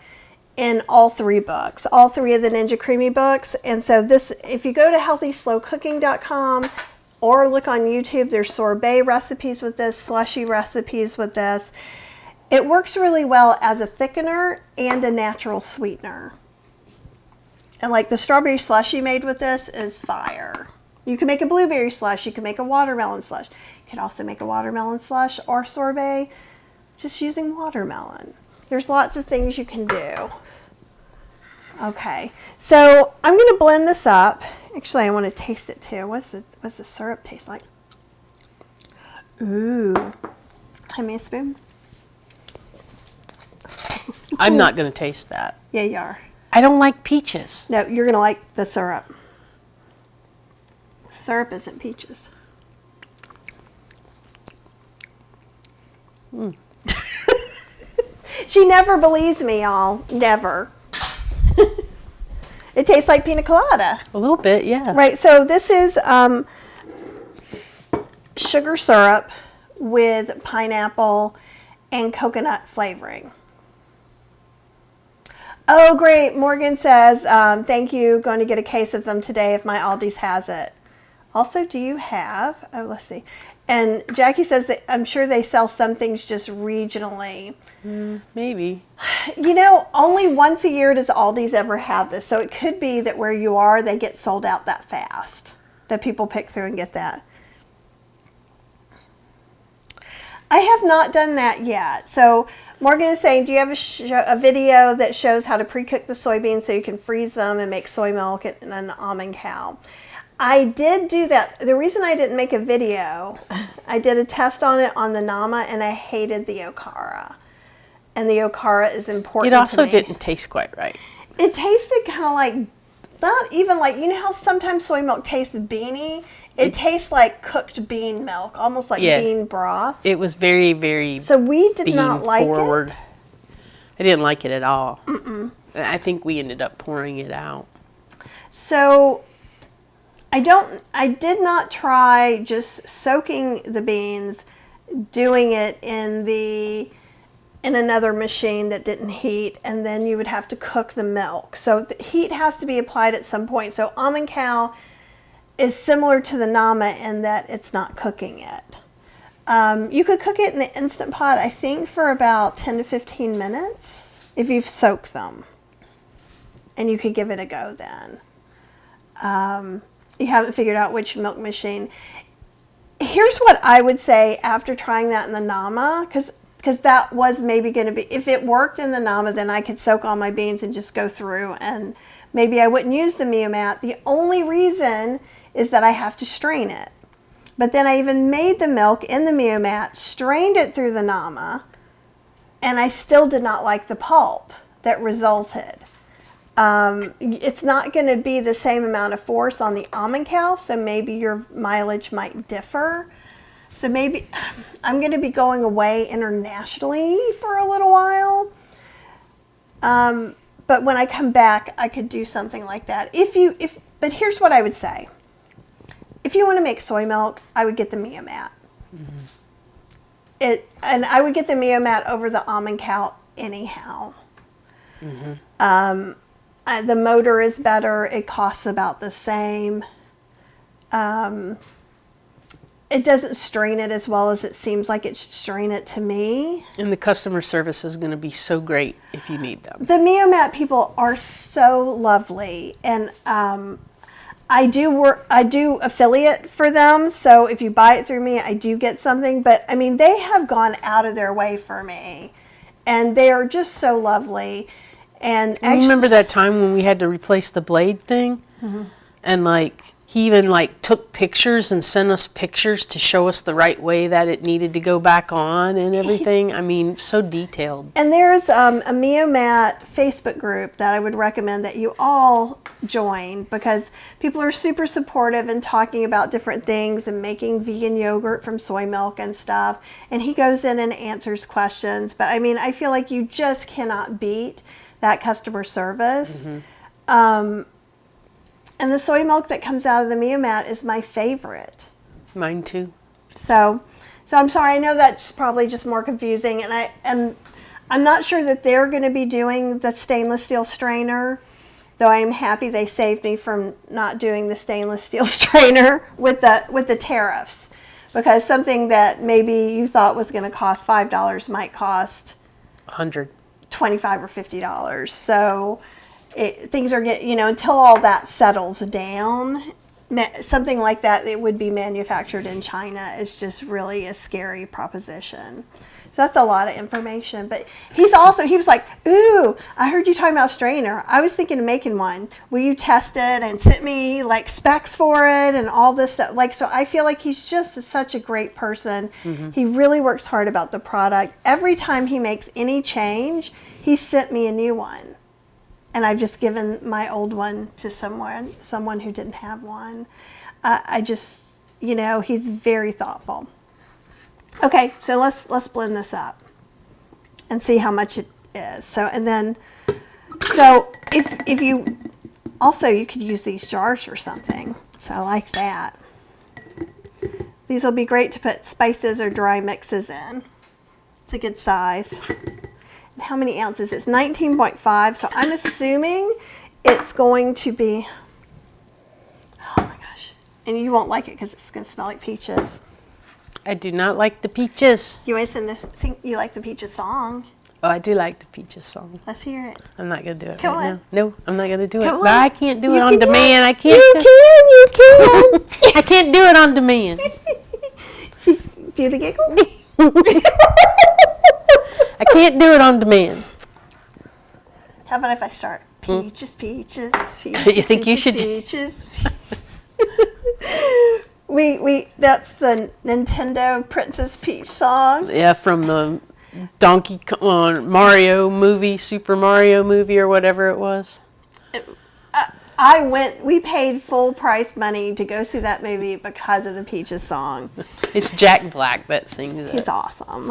in all 3 books, all 3 of the Ninja Creami books. And so this, if you go to healthyslowcooking.com or look on YouTube, there's sorbet recipes with this, slushy recipes with this. It works really well as a thickener and a natural sweetener. And like the strawberry slushie made with this is fire. You can make a blueberry slush, you can make a watermelon slush. You can also make a watermelon slush or sorbet just using watermelon. There's lots of things you can do. Okay, so I'm going to blend this up. Actually, I want to taste it too. What's the syrup taste like? Ooh, hand me a spoon. I'm not going to taste that. Yeah, you are. I don't like peaches. No, you're going to like the syrup. Syrup isn't peaches. She never believes me, y'all. Never. It tastes like pina colada. A little bit, yeah. Right, so this is sugar syrup with pineapple and coconut flavoring. Oh, great. Morgan says, thank you. Going to get a case of them today if my Aldi's has it. Also, do you have, oh, let's see. And Jackie says that I'm sure they sell some things just regionally. Maybe. You know, only once a year does Aldi's ever have this. So it could be that where you are, they get sold out that fast. That people pick through and get that. I have not done that yet. So Morgan is saying, do you have a video that shows how to pre-cook the soybeans so you can freeze them and make soy milk and an almond cow? I did do that. The reason I didn't make a video, I did a test on it on the Nama and I hated the okara. And the okara is important It also to me. didn't taste quite right. It tasted kind of like, not even like, you know how sometimes soy milk tastes beany? It tastes like cooked bean milk, almost like bean broth. It was very, very So we did not like forward. it. I didn't like it at all. I think we ended up pouring it out. So I did not try just soaking the beans, doing it in another machine that didn't heat, and then you would have to cook the milk. So the heat has to be applied at some point. So almond cow is similar to the Nama in that it's not cooking it. You could cook it in the Instant Pot, I think, for about 10 to 15 minutes if you've soaked them. And you could give it a go then. You haven't figured out which milk machine. Here's what I would say after trying that in the Nama, because that was maybe going to be, if it worked in the Nama, then I could soak all my beans and just go through, and maybe I wouldn't use the Meomat. The only reason is that I have to strain it. But then I even made the milk in the Meomat, strained it through the Nama, and I still did not like the pulp that resulted. It's not going to be the same amount of force on the almond cow, so maybe your mileage might differ. So maybe I'm going to be going away internationally for a little while. But when I come back, I could do something like that. But here's what I would say. If you want to make soy milk, I would get the Meomat. And I would get the Meomat over the almond cow anyhow. The motor is better. It costs about the same. It doesn't strain it as well as it seems like it should strain it to me. And the customer service is going to be so great if you need them. The Meomat people are so lovely, and I do affiliate for them. So if you buy it through me, I do get something. But I mean, they have gone out of their way for me, and they are just so lovely. And actually, remember that time when we had to replace the blade thing? And like he even like took pictures and sent us pictures to show us the right way that it needed to go back on and everything. I mean, so detailed. And there's a Meomat Facebook group that I would recommend that you all join, because people are super supportive and talking about different things and making vegan yogurt from soy milk and stuff. And he goes in and answers questions. But I mean, I feel like you just cannot beat that customer service. And the soy milk that comes out of the Meomat is my favorite. Mine too. So I'm sorry, I know that's probably just more confusing, and I'm not sure that they're going to be doing the stainless steel strainer, though I am happy they saved me from not doing the stainless steel strainer with the tariffs, because something that maybe you thought was going to cost $5 might cost $100. $25 or $50. So things are until all that settles down, something like that, it would be manufactured in China, is just really a scary proposition. So that's a lot of information. But he was like, ooh, I heard you talking about strainer. I was thinking of making one. Will you test it and sent me like specs for it and all this stuff? Like, so I feel like he's just such a great person. He really works hard about the product. Every time he makes any change, he sent me a new one. And I've just given my old one to someone who didn't have one. I just, he's very thoughtful. Okay, so let's blend this up and see how much it is. So if you could use these jars for something. So I like that. These will be great to put spices or dry mixes in. It's a good size. How many ounces? It's 19.5, so I'm assuming it's going to be, oh my gosh, and you won't like it because it's going to smell like peaches. I do not like the peaches. You want to you like the peaches song? Oh, I do like the peaches song. Let's hear it. I'm not going to do it Come right on. now. No, I'm not going to do it. Come No, on. I can't do You it on can do demand. it. I can't. You can. I can't do it on demand. Do the giggle? I can't do it on demand. How about if I start? Peaches, peaches, peaches. You think you peaches, should- Peaches, peaches. That's the Nintendo Princess Peach song. Yeah, from the Mario movie, Super Mario movie, or whatever it was. We paid full price money to go see that movie because of the Peaches song. It's Jack Black that sings it. He's awesome.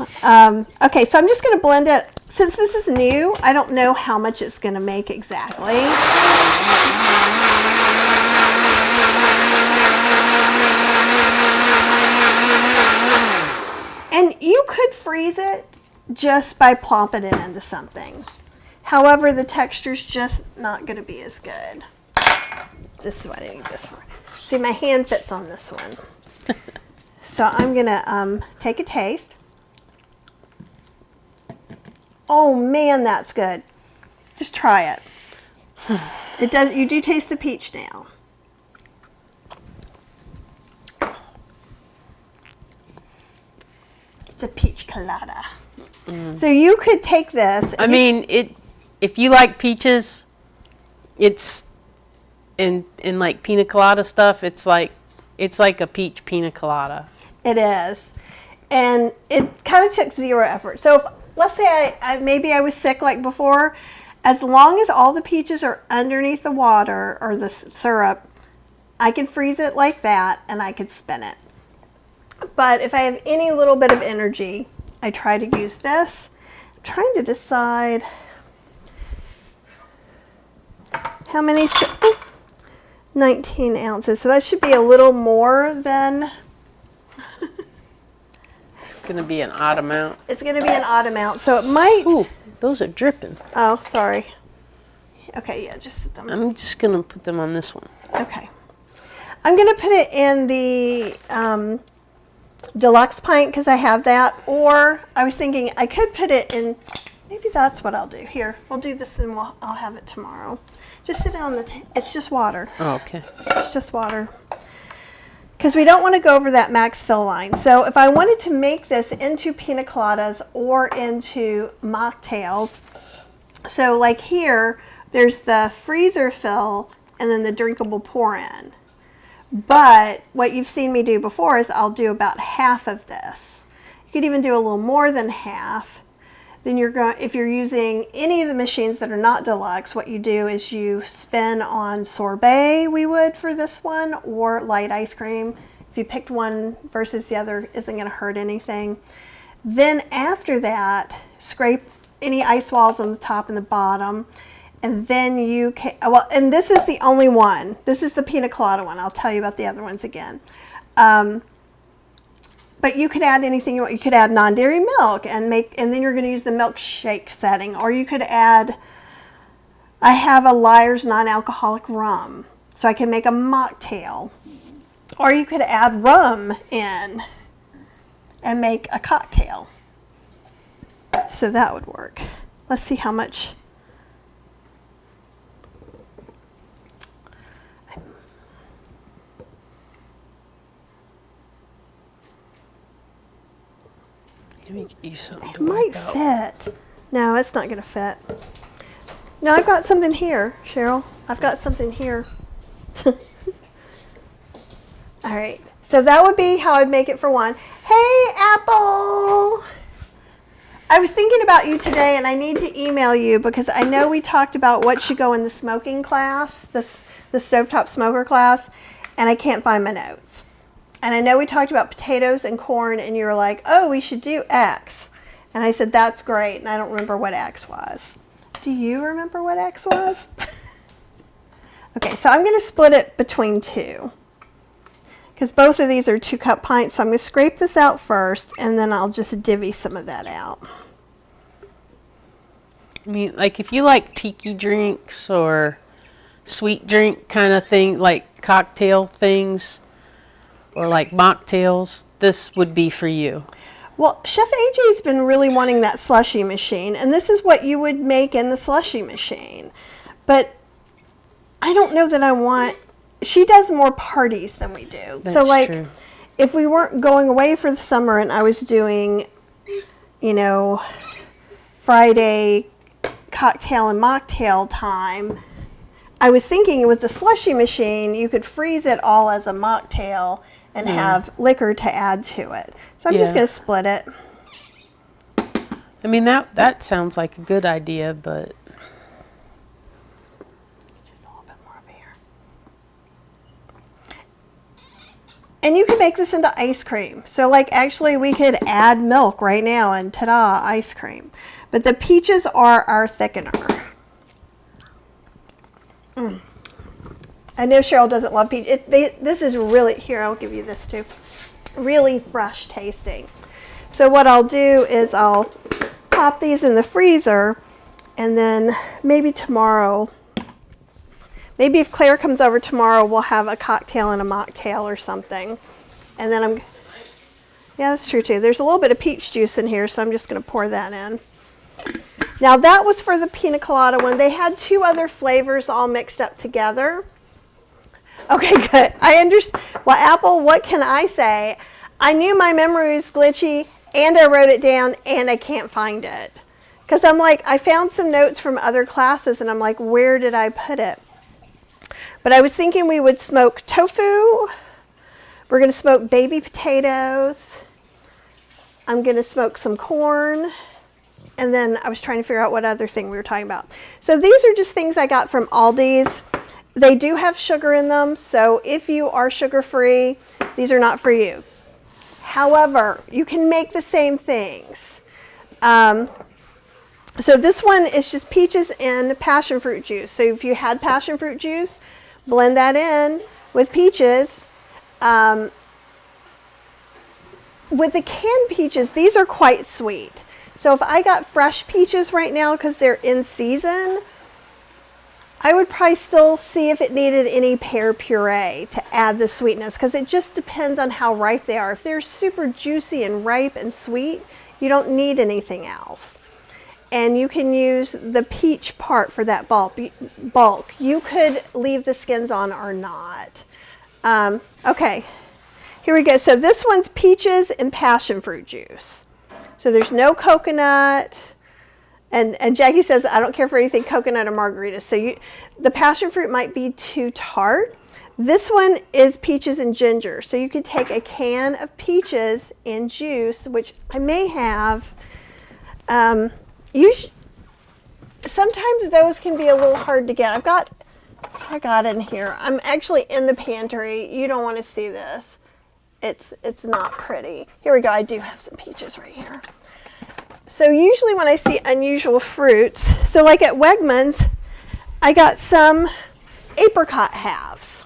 Okay, so I'm just going to blend it. Since this is new, I don't know how much it's going to make exactly. And you could freeze it just by plopping it into something. However, the texture's just not going to be as good. This is what I need this for. See, my hand fits on this one. So I'm gonna take a taste. Oh man, that's good. Just try it. It does. You do taste the peach now. It's a peach colada. So you could take this. I mean, if you like peaches, it's in like pina colada stuff. It's like a peach pina colada. It is, and it kind of took zero effort. So if, let's say maybe I was sick like before, as long as all the peaches are underneath the water or the syrup, I can freeze it like that and I could spin it. But if I have any little bit of energy, I try to use this. I'm trying to decide how many, 19 ounces. So that should be a little more than. It's going to be an odd amount. It's going to be an odd amount. So it might. Ooh, those are dripping. Oh, sorry. Okay, yeah, just put them. I'm just going to put them on this one. Okay. I'm going to put it in the deluxe pint because I have that. Or I was thinking I could put it in, maybe that's what I'll do. Here, we'll do this and I'll have it tomorrow. Just sit it on the it's just water. Oh, okay. It's just water. Because we don't want to go over that max fill line. So if I wanted to make this into pina coladas or into mocktails, so like here, there's the freezer fill and then the drinkable pour in. But what you've seen me do before is I'll do about half of this. You could even do a little more than half. Then you're going, if you're using any of the machines that are not deluxe, what you do is you spin on sorbet, we would for this one, or light ice cream. If you picked one versus the other, isn't going to hurt anything. Then after that, scrape any ice walls on the top and the bottom. And then you can, well, and this is the only one. This is the pina colada one. I'll tell you about the other ones again. But you could add anything you want. You could add non-dairy milk and then you're going to use the milkshake setting. Or you could add, I have a Lyre's non-alcoholic rum. So I can make a mocktail. Or you could add rum in and make a cocktail. So that would work. Let's see how much. Let me get you something. It might fit. No, it's not going to fit. No, I've got something here, Cheryl. I've got something here. All right. So that would be how I'd make it for one. Hey, Apple. I was thinking about you today, and I need to email you because I know we talked about what should go in the smoking class, the stovetop smoker class, and I can't find my notes. And I know we talked about potatoes and corn, and you were like, oh, we should do X. And I said, that's great, and I don't remember what X was. Do you remember what X was? Okay, so I'm going to split it between two. Because both of these are 2-cup pints, so I'm going to scrape this out first, and then I'll just divvy some of that out. I mean, like if you like tiki drinks or sweet drink kind of thing, like cocktail things, or like mocktails, this would be for you. Well, Chef AJ's been really wanting that slushy machine, and this is what you would make in the slushy machine. But I don't know that I want, she does more parties than we do. That's so like, true. If we weren't going away for the summer and I was doing, you know, Friday cocktail and mocktail time, I was thinking with the slushy machine, you could freeze it all as a mocktail and have liquor to add to it. So I'm just going to split it. I mean, that sounds like a good idea, but Just a little bit more over here. And you can make this into ice cream. So like actually we could add milk right now and ta-da, ice cream. But the peaches are our thickener. I know Cheryl doesn't love peach. This is really, here, I'll give you this too. Really fresh tasting. So what I'll do is I'll pop these in the freezer, and then maybe tomorrow, maybe if Claire comes over tomorrow, we'll have a cocktail and a mocktail or something. And then Yeah, that's true too. There's a little bit of peach juice in here, so I'm just going to pour that in. Now that was for the pina colada one. They had 2 other flavors all mixed up together. Okay, good. I understand. Well, Apple, what can I say? I knew my memory was glitchy, and I wrote it down, and I can't find it. Because I'm like, I found some notes from other classes, and I'm like, where did I put it? But I was thinking we would smoke tofu. We're going to smoke baby potatoes. I'm going to smoke some corn. And then I was trying to figure out what other thing we were talking about. So these are just things I got from Aldi's. They do have sugar in them. So if you are sugar-free, these are not for you. However, you can make the same things. So this one is just peaches and passion fruit juice. So if you had passion fruit juice, blend that in with peaches. With the canned peaches, these are quite sweet. So if I got fresh peaches right now because they're in season, I would probably still see if it needed any pear puree to add the sweetness, because it just depends on how ripe they are. If they're super juicy and ripe and sweet, you don't need anything else. And you can use the peach part for that bulk. You could leave the skins on or not. Okay. Here we go. So this one's peaches and passion fruit juice. So there's no coconut. And Jackie says, I don't care for anything coconut or margaritas. So the passion fruit might be too tart. This one is peaches and ginger. So you could take a can of peaches and juice, which I may have. Sometimes those can be a little hard to get. I got in here. I'm actually in the pantry. You don't want to see this. It's not pretty. Here we go. I do have some peaches right here. So usually when I see unusual fruits, so like at Wegmans, I got some apricot halves.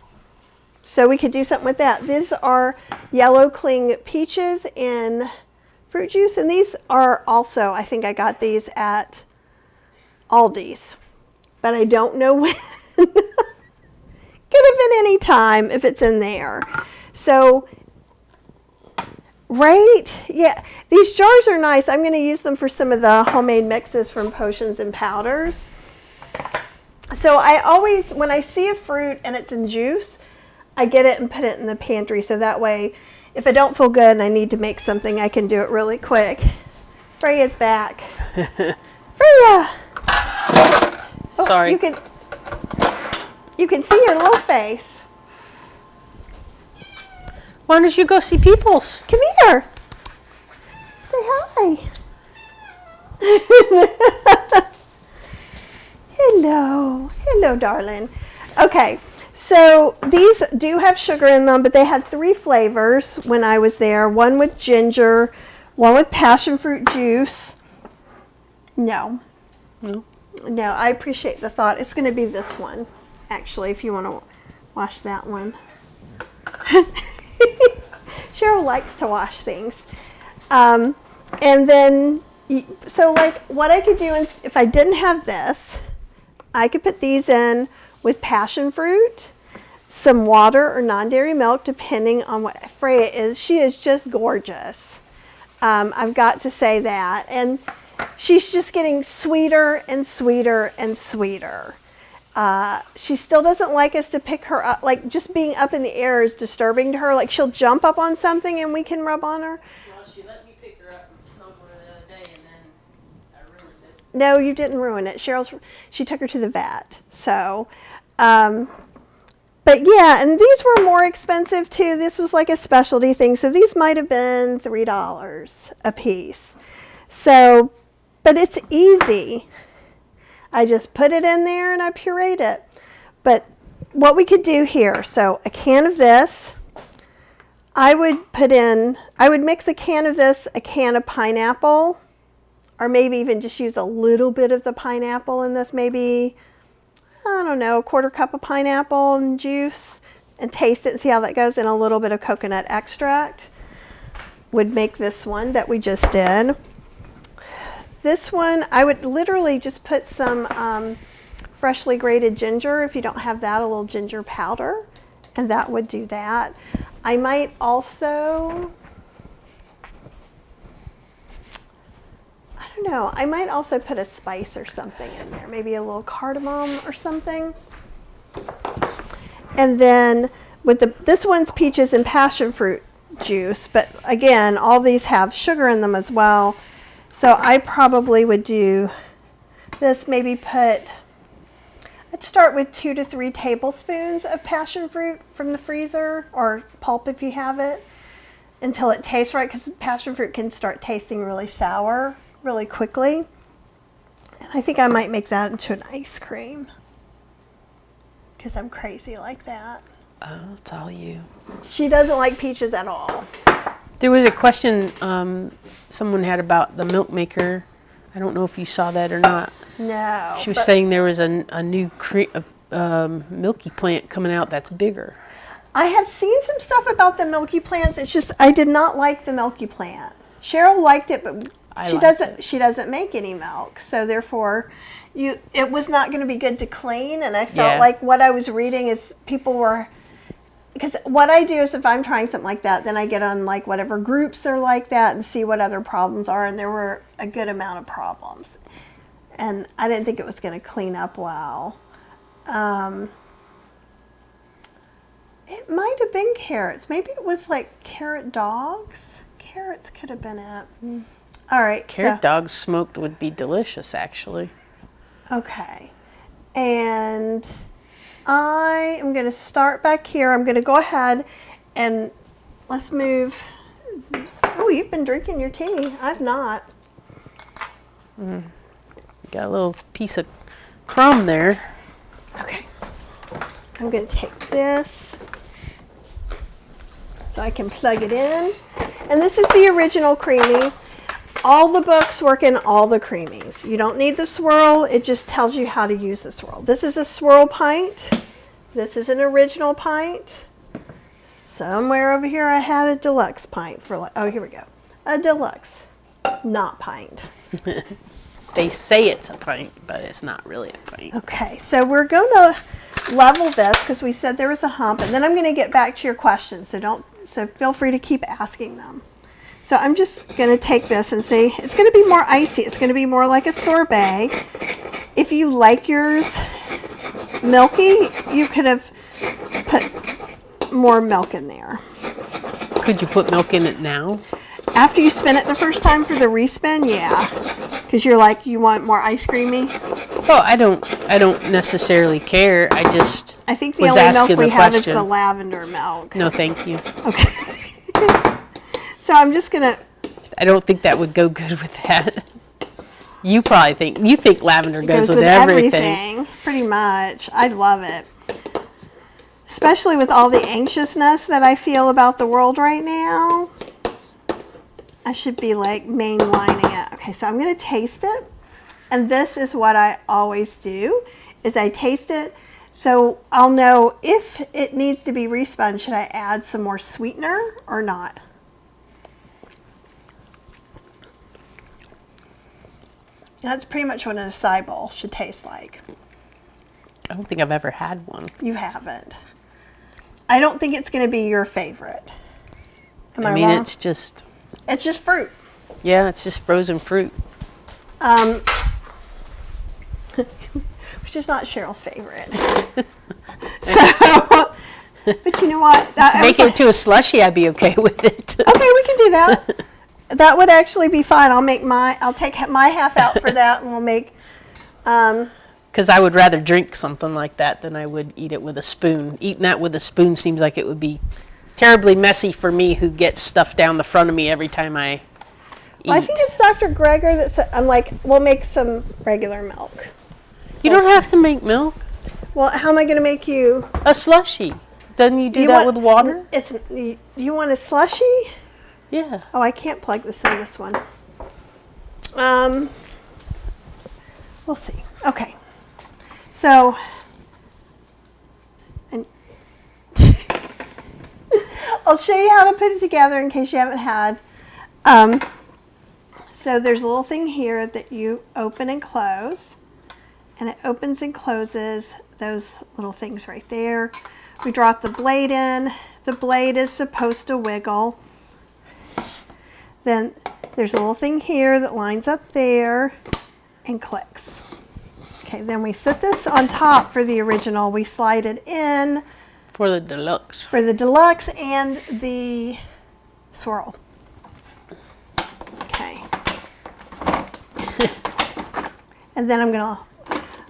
So we could do something with that. These are yellow cling peaches in fruit juice, and these are also, I think I got these at Aldi's, but I don't know when. Could have been any time if it's in there. So right? Yeah, these jars are nice. I'm going to use them for some of the homemade mixes from Potions and Powders. So I always, when I see a fruit and it's in juice, I get it and put it in the pantry. So that way, if I don't feel good and I need to make something, I can do it really quick. Freya's back. Freya! Oh, Sorry. You can see her little face. Why don't you go see Peoples? Come here. Say hi. Hello. Hello, darling. Okay, so these do have sugar in them, but they had 3 flavors when I was there. One with ginger, one with passion fruit juice. No. No. No, I appreciate the thought. It's going to be this one, actually, if you want to wash that one. Cheryl likes to wash things. And then, so like what I could do if I didn't have this, I could put these in with passion fruit, some water or non-dairy milk, depending on what Freya is. She is just gorgeous. I've got to say that. And she's just getting sweeter and sweeter and sweeter. She still doesn't like us to pick her up. Like, just being up in the air is disturbing to her. Like, she'll jump up on something and we can rub on her. Well, she let me pick her up and snuggle her the other day, and then I ruined it. No, you didn't ruin it. She took her to the vet. So, but yeah, and these were more expensive too. This was like a specialty thing. So these might have been $3 a piece. So, but it's easy. I just put it in there and I pureed it. But what we could do here, so a can of this, I would mix a can of this, a can of pineapple, or maybe even just use a little bit of the pineapple in this, maybe, I don't know, a 1/4 cup of pineapple and juice, and taste it and see how that goes, and a little bit of coconut extract would make this one that we just did. This one, I would literally just put some freshly grated ginger. If you don't have that, a little ginger powder, and that would do that. I might also, don't know. I might also put a spice or something in there. Maybe a little cardamom or something. And then with this one's peaches and passion fruit juice, but again, all these have sugar in them as well. So I probably would do this, maybe I'd start with 2 to 3 tablespoons of passion fruit from the freezer, or pulp if you have it, until it tastes right, because passion fruit can start tasting really sour really quickly. And I think I might make that into an ice cream, because I'm crazy like that. Oh, it's all you. She doesn't like peaches at all. There was a question someone had about the milk maker. I don't know if you saw that or not. No. She was saying there was a new milky plant coming out that's bigger. I have seen some stuff about the milky plants. It's just I did not like the milky plant. Cheryl liked it, but she doesn't make any milk, so therefore it was not going to be good to clean. And I felt like what I was reading is people were, because what I do is if I'm trying something like that, then I get on like whatever groups they're like that and see what other problems are, and there were a good amount of problems. And I didn't think it was going to clean up well. It might have been carrots. Maybe it was like carrot dogs. Carrots could have been it. All right. Carrot dogs smoked would be delicious, actually. Okay. And I am going to start back here. I'm going to go ahead and let's move. Oh, you've been drinking your tea. I've not. Got a little piece of crumb there. Okay. I'm going to take this so I can plug it in. And this is the original Creami. All the books work in all the Creamies. You don't need the swirl. It just tells you how to use the swirl. This is a swirl pint. This is an original pint. Somewhere over here I had a deluxe pint for, oh, here we go. A deluxe, not pint. They say it's a pint, but it's not really a pint. Okay, so we're going to level this because we said there was a hump, and then I'm going to get back to your questions. So feel free to keep asking them. So I'm just going to take this and say it's going to be more icy. It's going to be more like a sorbet. If you like yours milky, you could have put more milk in there. Could you put milk in it now? After you spin it the first time for the respin, yeah. Because you're like, you want more ice creamy? Well, I don't necessarily care. I think the was only milk asking we the have is question. the lavender milk. No, thank you. Okay. So I'm just going to... I don't think that would go good with that. You think lavender goes with everything. Pretty much. I love it. Especially with all the anxiousness that I feel about the world right now. I should be like mainlining it. Okay, so I'm going to taste it. And this is what I always do, is I taste it. So I'll know if it needs to be respun, should I add some more sweetener or not? That's pretty much what an acai bowl should taste like. I don't think I've ever had one. You haven't. I don't think it's going to be your favorite. Am I mean, wrong? it's just fruit. Yeah, it's just frozen fruit. Which is not Cheryl's favorite. So, but you know what? Make it to a slushie, I'd be okay with it. Okay, we can do that. That would actually be fine. I'll take my half out for that, and we'll make. Because I would rather drink something like that than I would eat it with a spoon. Eating that with a spoon seems like it would be terribly messy for me, who gets stuff down the front of me every time I eat. Well, I think it's Dr. Greger that said, I'm like, we'll make some regular milk. You don't have to make milk. Well, how am I going to make you a slushie? Doesn't you do that with water? You want a slushie? Yeah. Oh, I can't plug this in this one. We'll see. Okay. So, and I'll show you how to put it together in case you haven't had. So there's a little thing here that you open and close, and it opens and closes those little things right there. We drop the blade in. The blade is supposed to wiggle. Then There's a little thing here that lines up there and clicks. Okay, then we set this on top for the original. We slide it in For the deluxe. for the deluxe and the swirl. Okay. And then I'm going to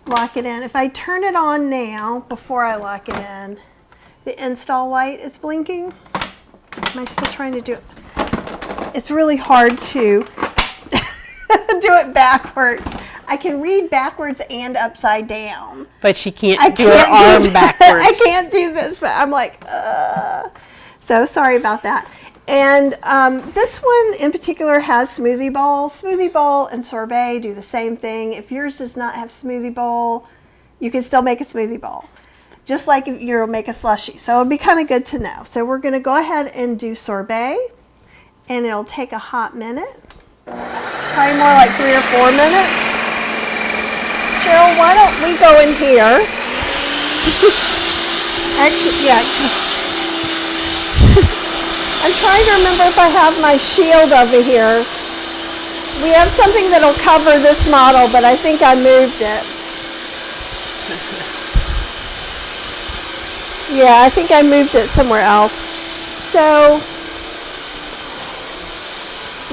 lock it in. If I turn it on now, before I lock it in, the install light is blinking. Am I still trying to do it? It's really hard to do it backwards. I can read backwards and upside down. But she can't I do her can't arm do backwards. I can't do this, but I'm like, So sorry about that. And this one in particular has smoothie bowl. Smoothie bowl and sorbet do the same thing. If yours does not have smoothie bowl, you can still make a smoothie bowl, just like you'll make a slushie. So it'll be kind of good to know. So we're going to go ahead and do sorbet, and it'll take a hot minute, probably more like 3 or 4 minutes. Cheryl, why don't we go in here? Actually, yeah. I'm trying to remember if I have my shield over here. We have something that'll cover this model, but I think I moved it. Yeah, I think I moved it somewhere else. So,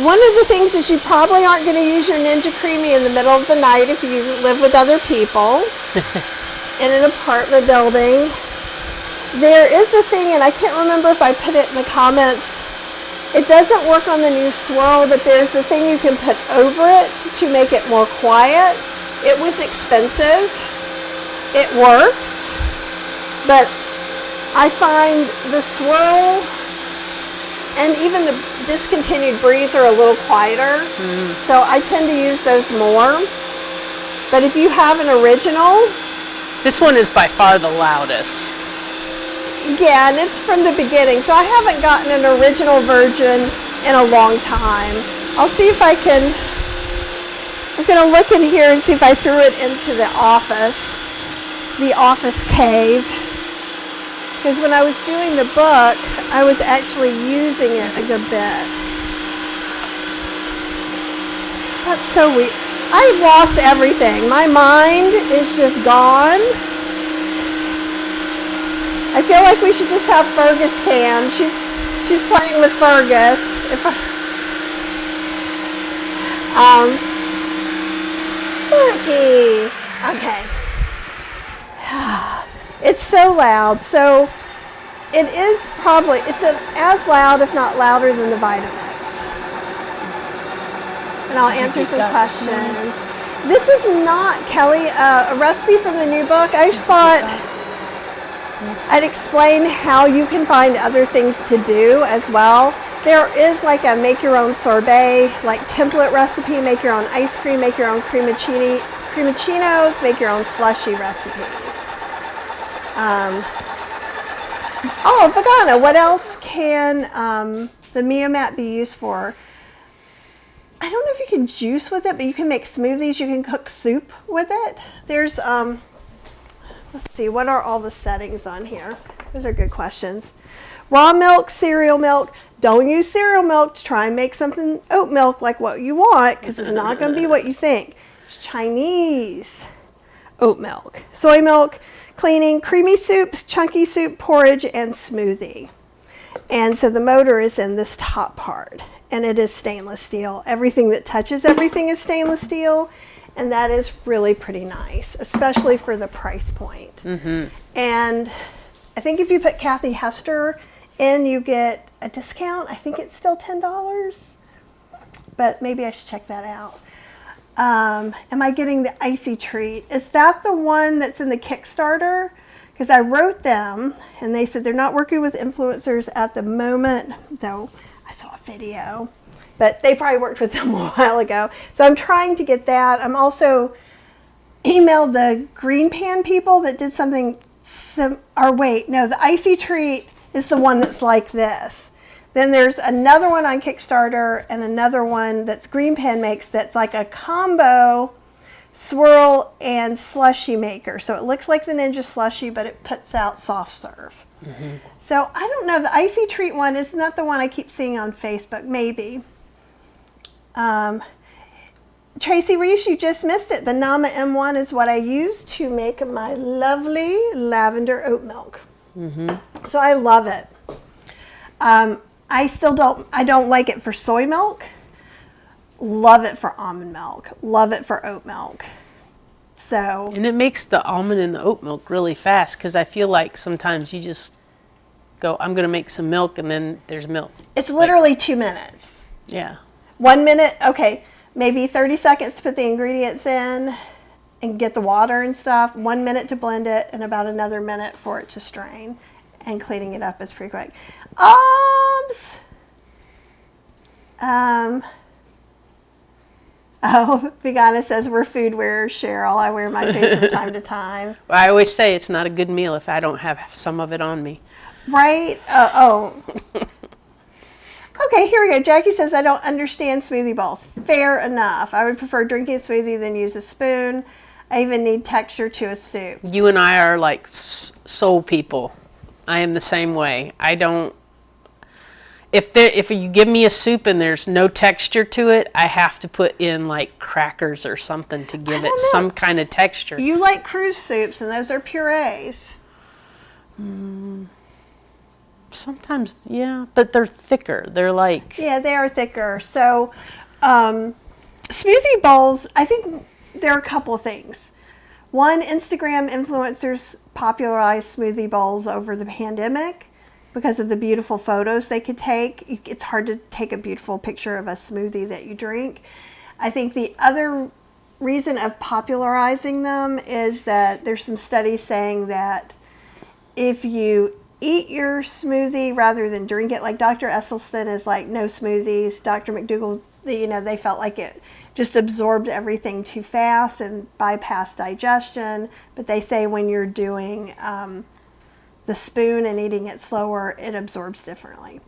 one of the things is you probably aren't going to use your Ninja Creami in the middle of the night if you live with other people in an apartment building. There is a thing, and I can't remember if I put it in the comments. It doesn't work on the new swirl, but there's a thing you can put over it to make it more quiet. It was expensive. It works, but I find the swirl and even the discontinued breeze are a little quieter, so I tend to use those more. But if you have an original, This one is by far the loudest. yeah, and it's from the beginning, so I haven't gotten an original version in a long time. I'll see if I can, I'm going to look in here and see if I threw it into the office cave. Because when I was doing the book, I was actually using it a good bit. That's so weird. I've lost everything. My mind is just gone. I feel like we should just have Fergus cam. She's playing with Fergus. Fergie. Okay. It's so loud. So it is probably, it's as loud, if not louder, than the Vitamix. And I'll answer some questions. This is not, Kelly, a recipe from the new book. I just thought I'd explain how you can find other things to do as well. There is like a make your own sorbet, like template recipe, make your own ice cream, make your own cremachinos, make your own slushy recipes. Oh, Vegana, what else can the Mia Mat be used for? I don't know if you can juice with it, but you can make smoothies. You can cook soup with it. There's, let's see, what are all the settings on here? Those are good questions. Raw milk, cereal milk. Don't use cereal milk to try and make something oat milk like what you want, because it's not going to be what you think. It's Chinese oat milk. Soy milk, cleaning, creamy soup, chunky soup, porridge, and smoothie. And so the motor is in this top part, and it is stainless steel. Everything that touches everything is stainless steel, and that is really pretty nice, especially for the price point. And I think if you put Kathy Hester in, you get a discount. I think it's still $10, but maybe I should check that out. Am I getting the icy treat? Is that the one that's in the Kickstarter? Because I wrote them and they said they're not working with influencers at the moment, though I saw a video, but they probably worked with them a while ago. So I'm trying to get that. I'm also emailed the green pan people that did something, the icy treat is the one that's like this. Then there's another one on Kickstarter and another one that's Green Pan makes that's like a combo swirl and slushy maker. So it looks like the Ninja Slushy, but it puts out soft serve. So I don't know, the icy treat one, isn't that the one I keep seeing on Facebook? Maybe. Tracy Reese, you just missed it. The Nama M1 is what I use to make my lovely lavender oat milk. So I love it. I don't like it for soy milk. Love it for almond milk. Love it for oat milk. So. And it makes the almond and the oat milk really fast, because I feel like sometimes you just go, I'm going to make some milk, and then there's milk. It's literally 2 minutes. Yeah. 1 minute, okay, maybe 30 seconds to put the ingredients in and get the water and stuff. 1 minute to blend it, and about another minute for it to strain. And cleaning it up is pretty quick. Vegana says we're food wearers, Cheryl. I wear my food from time to time. Well, I always say it's not a good meal if I don't have some of it on me. Right? Okay, here we go. Jackie says, I don't understand smoothie bowls. Fair enough. I would prefer drinking a smoothie than use a spoon. I even need texture to a soup. You and I are like soul people. I am the same way. I don't. If you give me a soup and there's no texture to it, I have to put in like crackers or something to give it some kind of texture. You like cruise soups, and those are purees. Sometimes, yeah, but they're thicker. They're like... Yeah, they are thicker. So, smoothie bowls, I think there are a couple of things. One, Instagram influencers popularized smoothie bowls over the pandemic because of the beautiful photos they could take. It's hard to take a beautiful picture of a smoothie that you drink. I think the other reason of popularizing them is that there's some studies saying that if you eat your smoothie rather than drink it, like Dr. Esselstyn is like, no smoothies. Dr. McDougall, they felt like it just absorbed everything too fast and bypassed digestion. But they say when you're doing the spoon and eating it slower, it absorbs differently.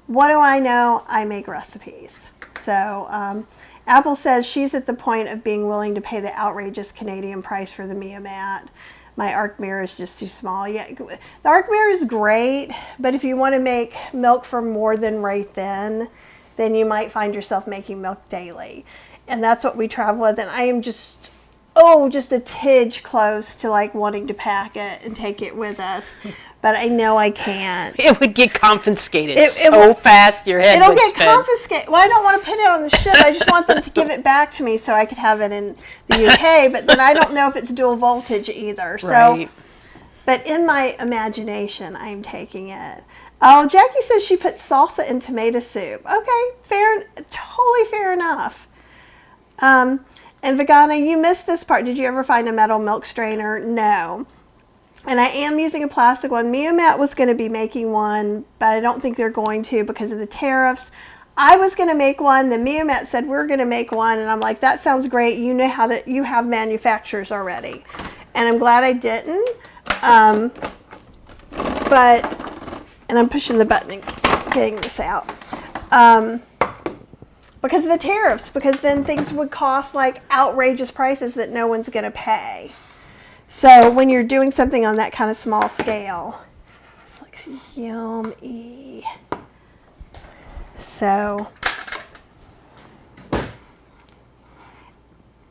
What do I know? I make recipes. So Apple says she's at the point of being willing to pay the outrageous Canadian price for the Mia mat. My arc mirror is just too small. Yeah, the arc mirror is great, but if you want to make milk for more than right then you might find yourself making milk daily. And that's what we travel with. And I am just a tidge close to like wanting to pack it and take it with us. But I know I can't. It would get confiscated so fast your head would spin. It'll get confiscated. Well, I don't want to put it on the ship. I just want them to give it back to me so I could have it in the UK. But then I don't know if it's dual voltage either. So, right. But in my imagination, I'm taking it. Oh, Jackie says she put salsa in tomato soup. Okay, totally fair enough. And Vegana, you missed this part. Did you ever find a metal milk strainer? No. And I am using a plastic one. Miomat was going to be making one, but I don't think they're going to because of the tariffs. I was going to make one. Then Miomat said we're going to make one, and I'm like, that sounds great. You know how to. You have manufacturers already, and I'm glad I didn't. And I'm pushing the button and getting this out. Because of the tariffs, because then things would cost like outrageous prices that no one's going to pay. So when you're doing something on that kind of small scale, it's like yummy. So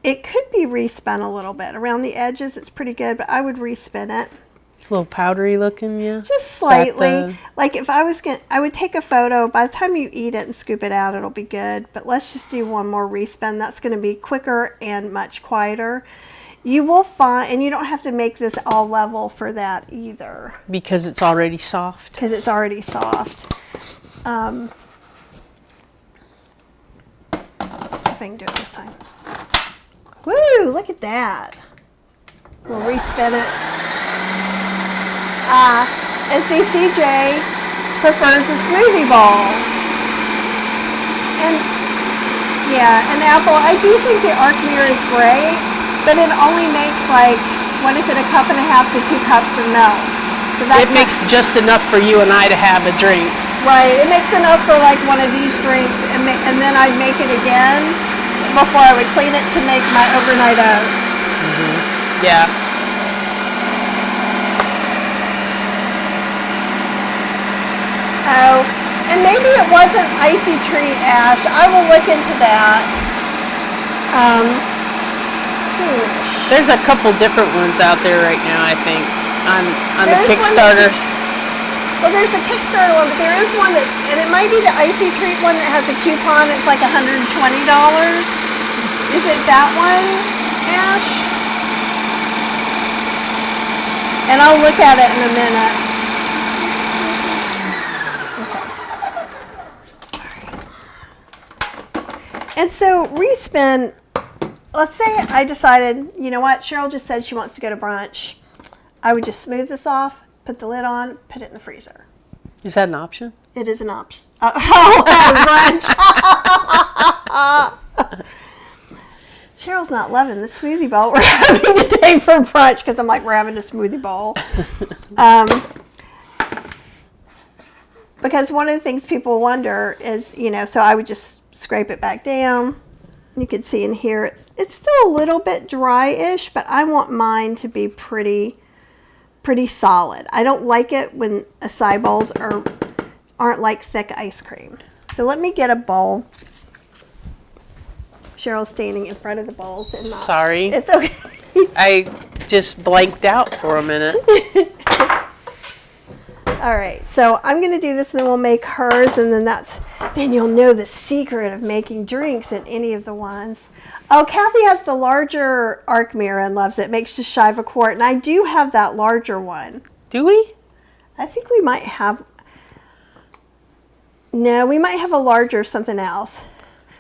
it could be respun a little bit. Around the edges, it's pretty good, but I would respin it. It's a little powdery looking, yeah? Just slightly. Like if I was I would take a photo. By the time you eat it and scoop it out, it'll be good. But let's just do one more respin. That's going to be quicker and much quieter. You will find, and you don't have to make this all level for that either. Because it's already soft? Because it's already soft. Let's see if I can do it this time. Woo, look at that. We'll respin it. And see, CJ prefers a smoothie bowl. And yeah, and Apple, I do think the arc mirror is great, but it only makes like, what is it, 1.5 cups to 2 cups of milk. So it makes just enough for you and I to have a drink. Right, it makes enough for like one of these drinks, and then I'd make it again before I would clean it to make my overnight oats. Mm-hmm. Yeah. Oh, And maybe it wasn't icy tree ash. I will look into that. Soonish. There's a couple different ones out there right now, I think, on the There's one Kickstarter. Well, there's a Kickstarter one, but there is one that, and it might be the icy treat one that has a coupon. It's like $120. Is it that one, Ash? And I'll look at it in a minute. Okay. And so respin, let's say I decided, you know what, Cheryl just said she wants to go to brunch. I would just smooth this off, put the lid on, put it in the freezer. Is that an option? It is an option. Brunch. Cheryl's not loving the smoothie bowl we're having today for brunch because I'm like, we're having a smoothie bowl. Because one of the things people wonder is, you know, so I would just scrape it back down. You can see in here, it's still a little bit dry-ish, but I want mine to be pretty solid. I don't like it when acai bowls aren't like thick ice cream. So let me get a bowl. Cheryl's standing in front of the bowls. And Sorry. It's okay. I just blanked out for a minute. All right, so I'm going to do this, and then we'll make hers, and then you'll know the secret of making drinks in any of the ones. Oh, Kathy has the larger arc mirror and loves it. It makes just shy of a quart, and I do have that larger one. Do we? I think we might have. No, we might have a larger something else.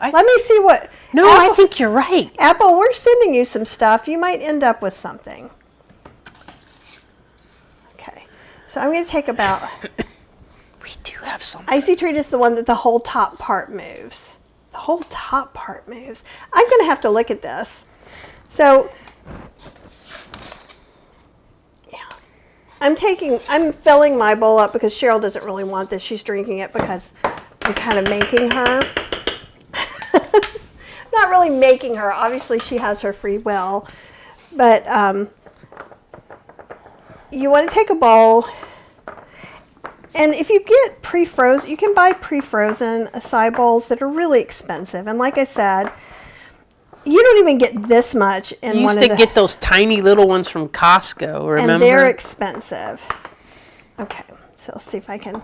Let me see what. No, I think you're right. Apple, we're sending you some stuff. You might end up with something. Okay, so I'm going to take about. We do have some. Icy treat is the one that the whole top part moves. The whole top part moves. I'm going to have to look at this. So, yeah. I'm filling my bowl up because Cheryl doesn't really want this. She's drinking it because I'm kind of making her. Not really making her. Obviously, she has her free will. But you want to take a bowl. And if you get pre-frozen, you can buy pre-frozen acai bowls that are really expensive. And like I said, you don't even get this much in You one used of to the... get those tiny little ones from Costco, remember? And they're expensive. Okay, so let's see if I can...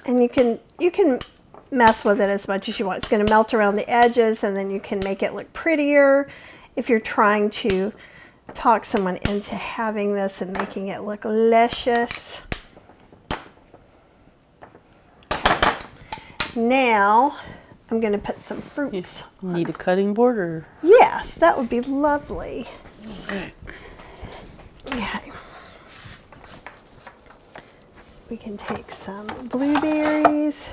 And you can mess with it as much as you want. It's going to melt around the edges, and then you can make it look prettier if you're trying to talk someone into having this and making it look luscious. Now I'm going to put some fruits. You need a cutting board or? Yes, that would be lovely. Okay. We can take some blueberries.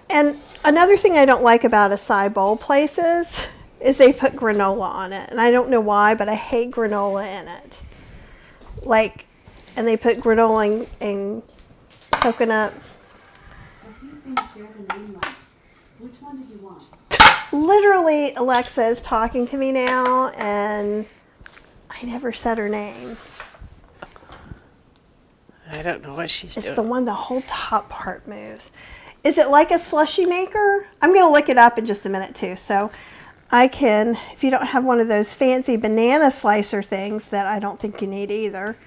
And another thing I don't like about acai bowl places is they put granola on it. And I don't know why, but I hate granola in it. Like, and they put granola and coconut. Which one did you want? Literally, Alexa is talking to me now, and I never said her name. I don't know what she's doing. It's the one the whole top part moves. Is it like a slushy maker? I'm going to look it up in just a minute too. So I can, if you don't have one of those fancy banana slicer things that I don't think you need either,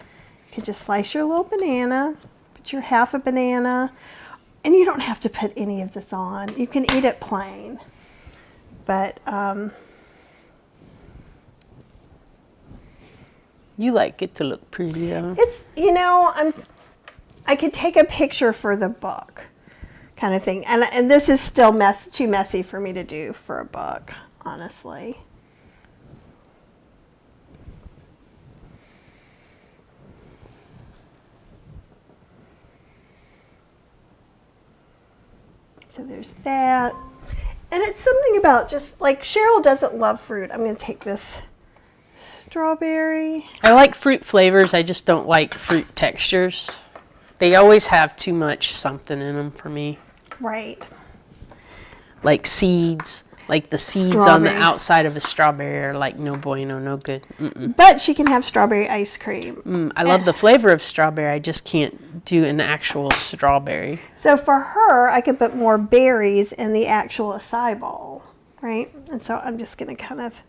you can just slice your little banana, put your half a banana, and you don't have to put any of this on. You can eat it plain. But you like it to look pretty, huh? it's, you know, I could take a picture for the book kind of thing. And this is still too messy for me to do for a book, honestly. So there's that. And it's something about just like Cheryl doesn't love fruit. I'm going to take this strawberry. I like fruit flavors. I just don't like fruit textures. They always have too much something in them for me. Right. Like seeds. Like the seeds on the Strawberry. outside of a strawberry are like no bueno, no good. Mm-mm. But she can have strawberry ice cream. I love the flavor of strawberry. I just can't do an actual strawberry. So for her, I could put more berries in the actual acai bowl, right? And so I'm just going to kind of,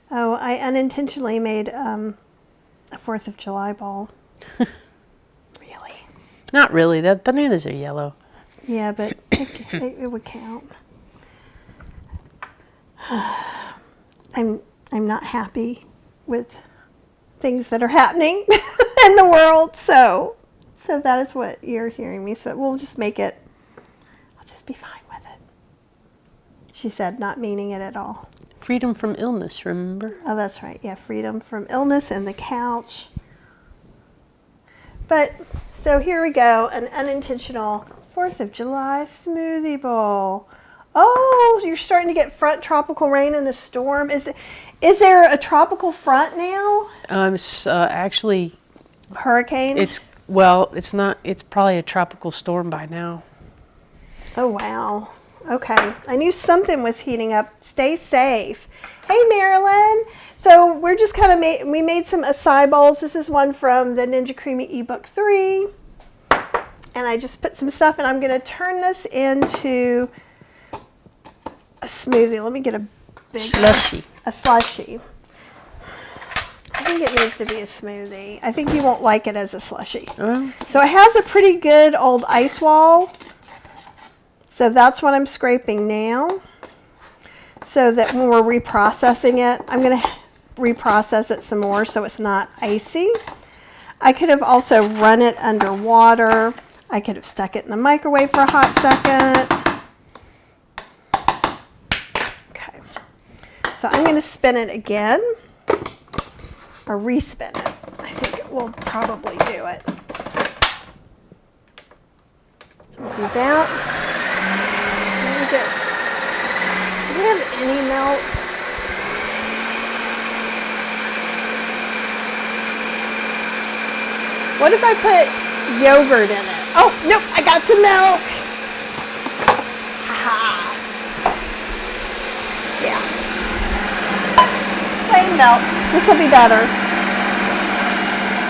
I unintentionally made a 4th of July bowl. Really? Not really. The bananas are yellow. Yeah, but it would count. I'm not happy with things that are happening in the world, so that is what you're hearing me. So we'll just make it. I'll just be fine with it. She said, not meaning it at all. Freedom from illness, remember? Oh, that's right. Yeah, freedom from illness and the couch. But so here we go, an unintentional 4th of July smoothie bowl. Oh, you're starting to get front tropical rain and a storm. Is there a tropical front now? Actually, Hurricane? it's not. It's probably a tropical storm by now. Oh, wow. Okay. I knew something was heating up. Stay safe. Hey, Marilyn. So we're just kind of we made some acai bowls. This is one from the Ninja Creami ebook 3. And I just put some stuff, and I'm going to turn this into a smoothie. Let me get a big Slushy. A slushy. I think it needs to be a smoothie. I think you won't like it as a slushy. So it has a pretty good old ice wall. So that's what I'm scraping now. So that when we're reprocessing it, I'm going to reprocess it some more so it's not icy. I could have also run it under water. I could have stuck it in the microwave for a hot second. Okay. So I'm going to spin it again, or respin it. I think it will probably do it. So we'll do that. Do we have any milk? What if I put yogurt in it? Oh, nope, I got some milk. Haha. Yeah. Plain milk. This will be better.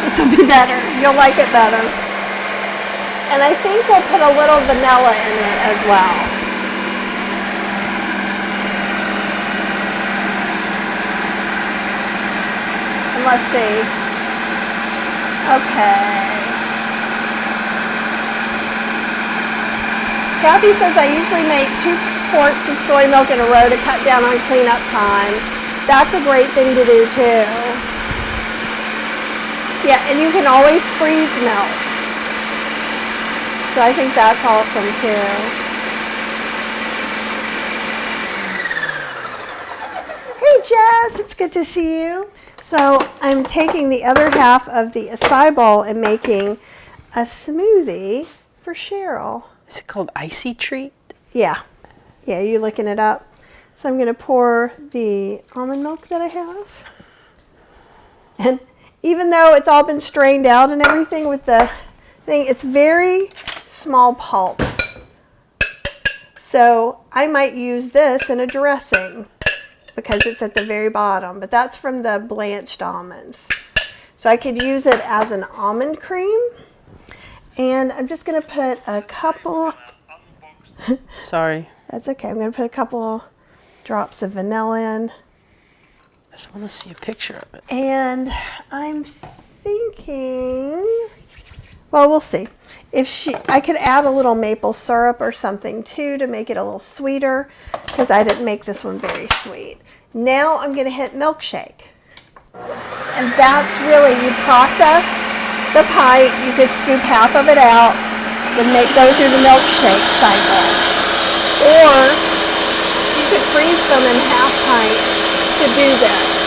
This will be better. You'll like it better. And I think we'll put a little vanilla in it as well. And let's see. Okay. Kathy says I usually make 2 quarts of soy milk in a row to cut down on cleanup time. That's a great thing to do too. Yeah, and you can always freeze milk. So I think that's awesome too. Hey Jess, it's good to see you. So I'm taking the other half of the acai bowl and making a smoothie for Cheryl. Is it called Icy Treat? Yeah. Yeah, you looking it up? So I'm going to pour the almond milk that I have. And even though it's all been strained out and everything with the thing, it's very small pulp. So I might use this in a dressing because it's at the very bottom, but that's from the blanched almonds. So I could use it as an almond cream. And I'm just going to put a couple, Sorry. that's okay, I'm going to put a couple drops of vanilla in. I just want to see a picture of it. And I'm thinking, well, we'll see. I could add a little maple syrup or something too to make it a little sweeter, because I didn't make this one very sweet. Now I'm going to hit milkshake. And that's really, you process the pint, you could scoop half of it out, then go through the milkshake cycle. Or you could freeze them in half pints to do this.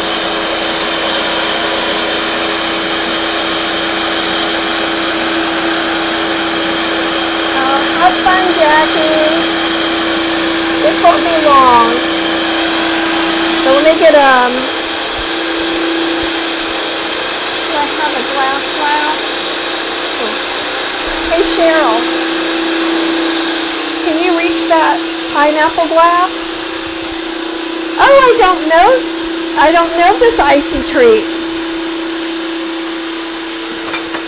Have fun, Jackie. This won't be long. So let me get do I have a glass? Oh. Hey Cheryl, can you reach that pineapple glass? Oh, I don't know this icy treat.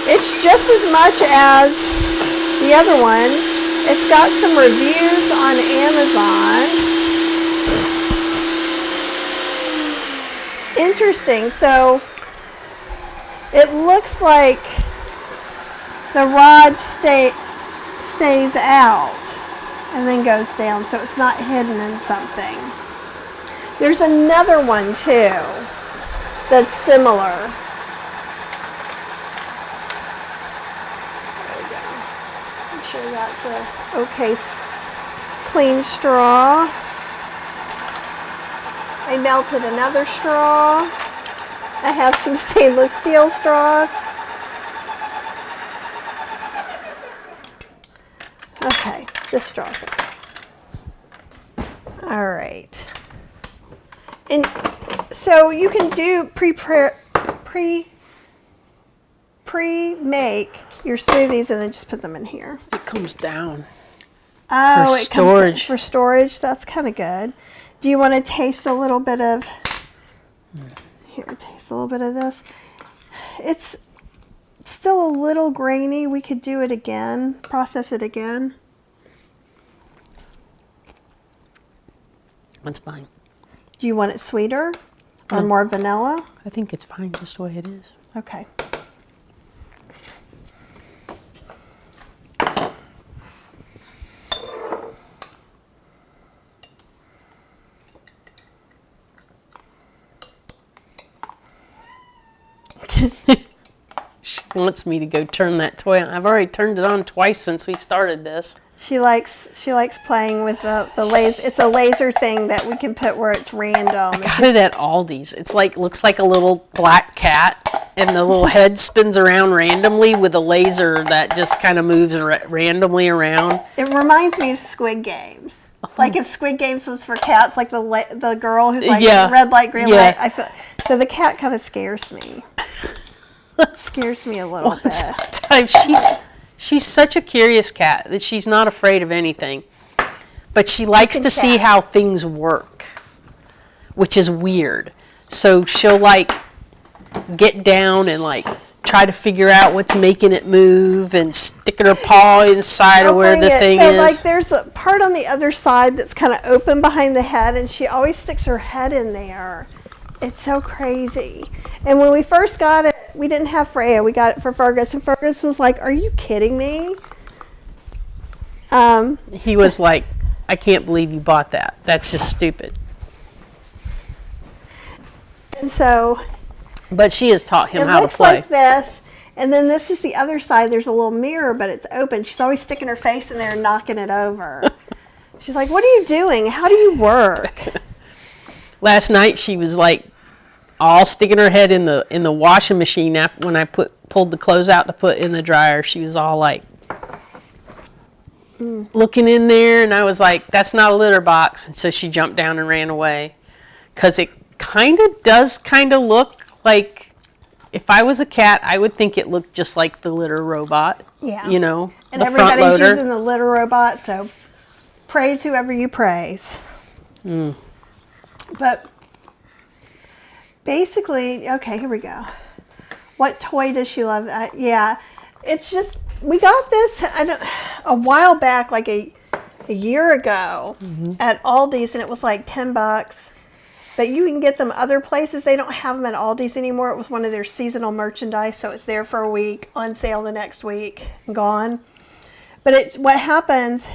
It's just as much as the other one. It's got some reviews on Amazon. Interesting. So it looks like the rod stays out and then goes down, so it's not hidden in something. There's another one too that's similar. There we go. I'm sure that's a okay clean straw. I melted another straw. I have some stainless steel straws. Okay, this straw's okay. All right. And so you can do pre-make your smoothies and then just put them in here. It comes down. Oh, For it comes storage. for storage. That's kind of good. Do you want to taste a little bit of? Here, taste a little bit of this. It's still a little grainy. We could do it again, process it again. That's fine. Do you want it sweeter or more vanilla? I think it's fine just the way it is. Okay. She wants me to go turn that toy on. I've already turned it on twice since we started this. She likes playing with the laser. It's a laser thing that we can put where it's random. Got it at Aldi's. It's like, looks like a little black cat, and the little head spins around randomly with a laser that just kind of moves randomly around. It reminds me of Squid Games. Like if Squid Games was for cats, like the girl who's like Yeah. red light, green Yeah. light. So the cat kind of scares me. Scares me a little bit. Sometimes she's such a curious cat that she's not afraid of anything, but she likes to see how things work, which is weird. So she'll like get down and like try to figure out what's making it move and sticking her paw inside of where the thing so is. like there's a part on the other side that's kind of open behind the head, and she always sticks her head in there. It's so crazy. And when we first got it, we didn't have Freya. We got it for Fergus, and Fergus was like, "Are you kidding me?" He was like, "I can't believe you bought that. That's just stupid." And so But she has taught him it how to looks play. like this, and then this is the other side. There's a little mirror, but it's open. She's always sticking her face in there and knocking it over. She's like, "What are you doing? How do you work?" Last night she was like all sticking her head in the washing machine after when I pulled the clothes out to put in the dryer. She was all like looking in there, and I was like, "That's not a litter box." And so she jumped down and ran away, because it does look like, if I was a cat, I would think it looked just like the litter robot. Yeah. You know, And the front everybody's loader. using the litter robot, so praise whoever you praise. But basically, okay, here we go. What toy does she love? Yeah, it's just, we got this a while back, like a year ago at Aldi's, and it was like $10. But you can get them other places. They don't have them at Aldi's anymore. It was one of their seasonal merchandise, so it's there for a week, on sale the next week, and gone. But what happens,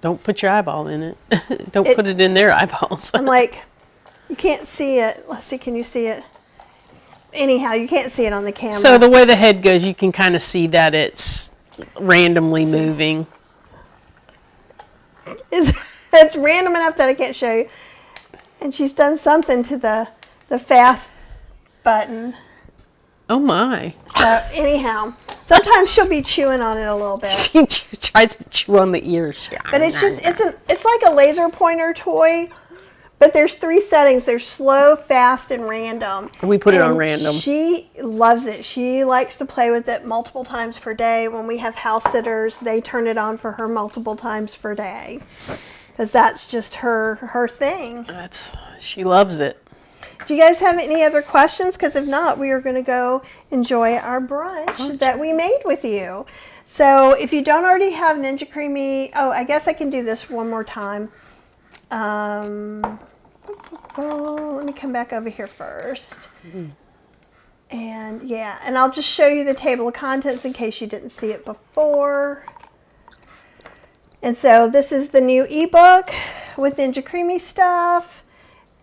Don't put your eyeball in it. Don't put it in their eyeballs. I'm like, you can't see it. Let's see, can you see it? Anyhow, you can't see it on the camera. So the way the head goes, you can kind of see that it's randomly moving. It's random enough that I can't show you. And she's done something to the fast button. Oh my. So anyhow, sometimes she'll be chewing on it a little bit. She tries to chew on the ears. But it's like a laser pointer toy. But there's 3 settings. There's slow, fast, and random. We put it on And random. She loves it. She likes to play with it multiple times per day. When we have house sitters, they turn it on for her multiple times per day. because that's just her thing. She loves it. Do you guys have any other questions? Because if not, we are going to go enjoy our brunch that we made with you. So if you don't already have Ninja Creami, I guess I can do this one more time. Let me come back over here first. And yeah, and I'll just show you the table of contents in case you didn't see it before. And so this is the new ebook with Ninja Creami stuff.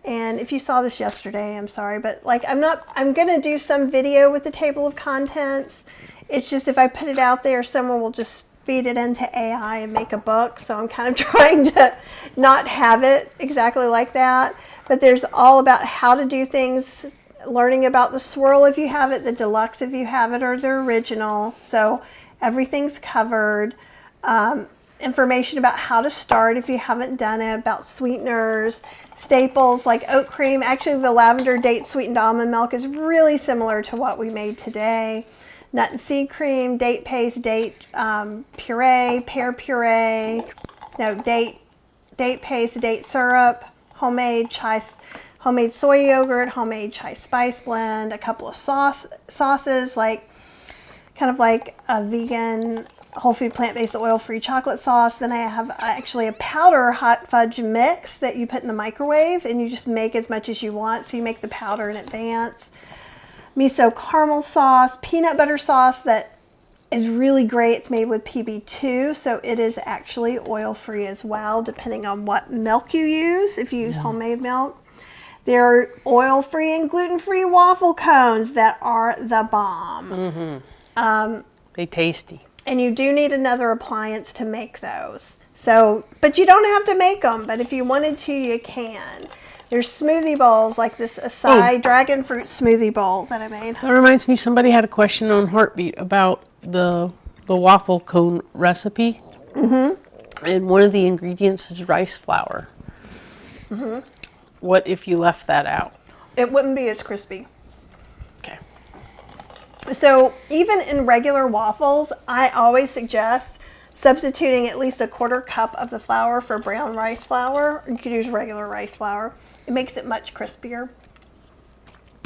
And if you saw this yesterday, I'm sorry, but like I'm going to do some video with the table of contents. It's just if I put it out there, someone will just feed it into AI and make a book. So I'm kind of trying to not have it exactly like that. But there's all about how to do things, learning about the swirl if you have it, the deluxe if you have it, or the original. So everything's covered. Information about how to start if you haven't done it, about sweeteners, staples like oat cream. Actually, the lavender date sweetened almond milk is really similar to what we made today. Nut and seed cream, date paste, date puree, pear puree, date paste, date syrup, homemade soy yogurt, homemade chai spice blend, a couple of sauces like kind of like a vegan whole food plant-based oil-free chocolate sauce. Then I have actually a powder hot fudge mix that you put in the microwave, and you just make as much as you want. So you make the powder in advance. Miso caramel sauce, peanut butter sauce that is really great. It's made with PB2, so it is actually oil-free as well, depending on what milk you use. If you use homemade milk, there are oil-free and gluten-free waffle cones that are the bomb. They're tasty. And you do need another appliance to make those. So, but you don't have to make them, but if you wanted to, you can. There's smoothie bowls like this Acai dragon fruit smoothie bowl that I made. That reminds me, somebody had a question on Heartbeat about the waffle cone recipe. And one of the ingredients is rice flour. What if you left that out? It wouldn't be as crispy. Okay. So even in regular waffles, I always suggest substituting at least a 1/4 cup of the flour for brown rice flour. You could use regular rice flour. It makes it much crispier.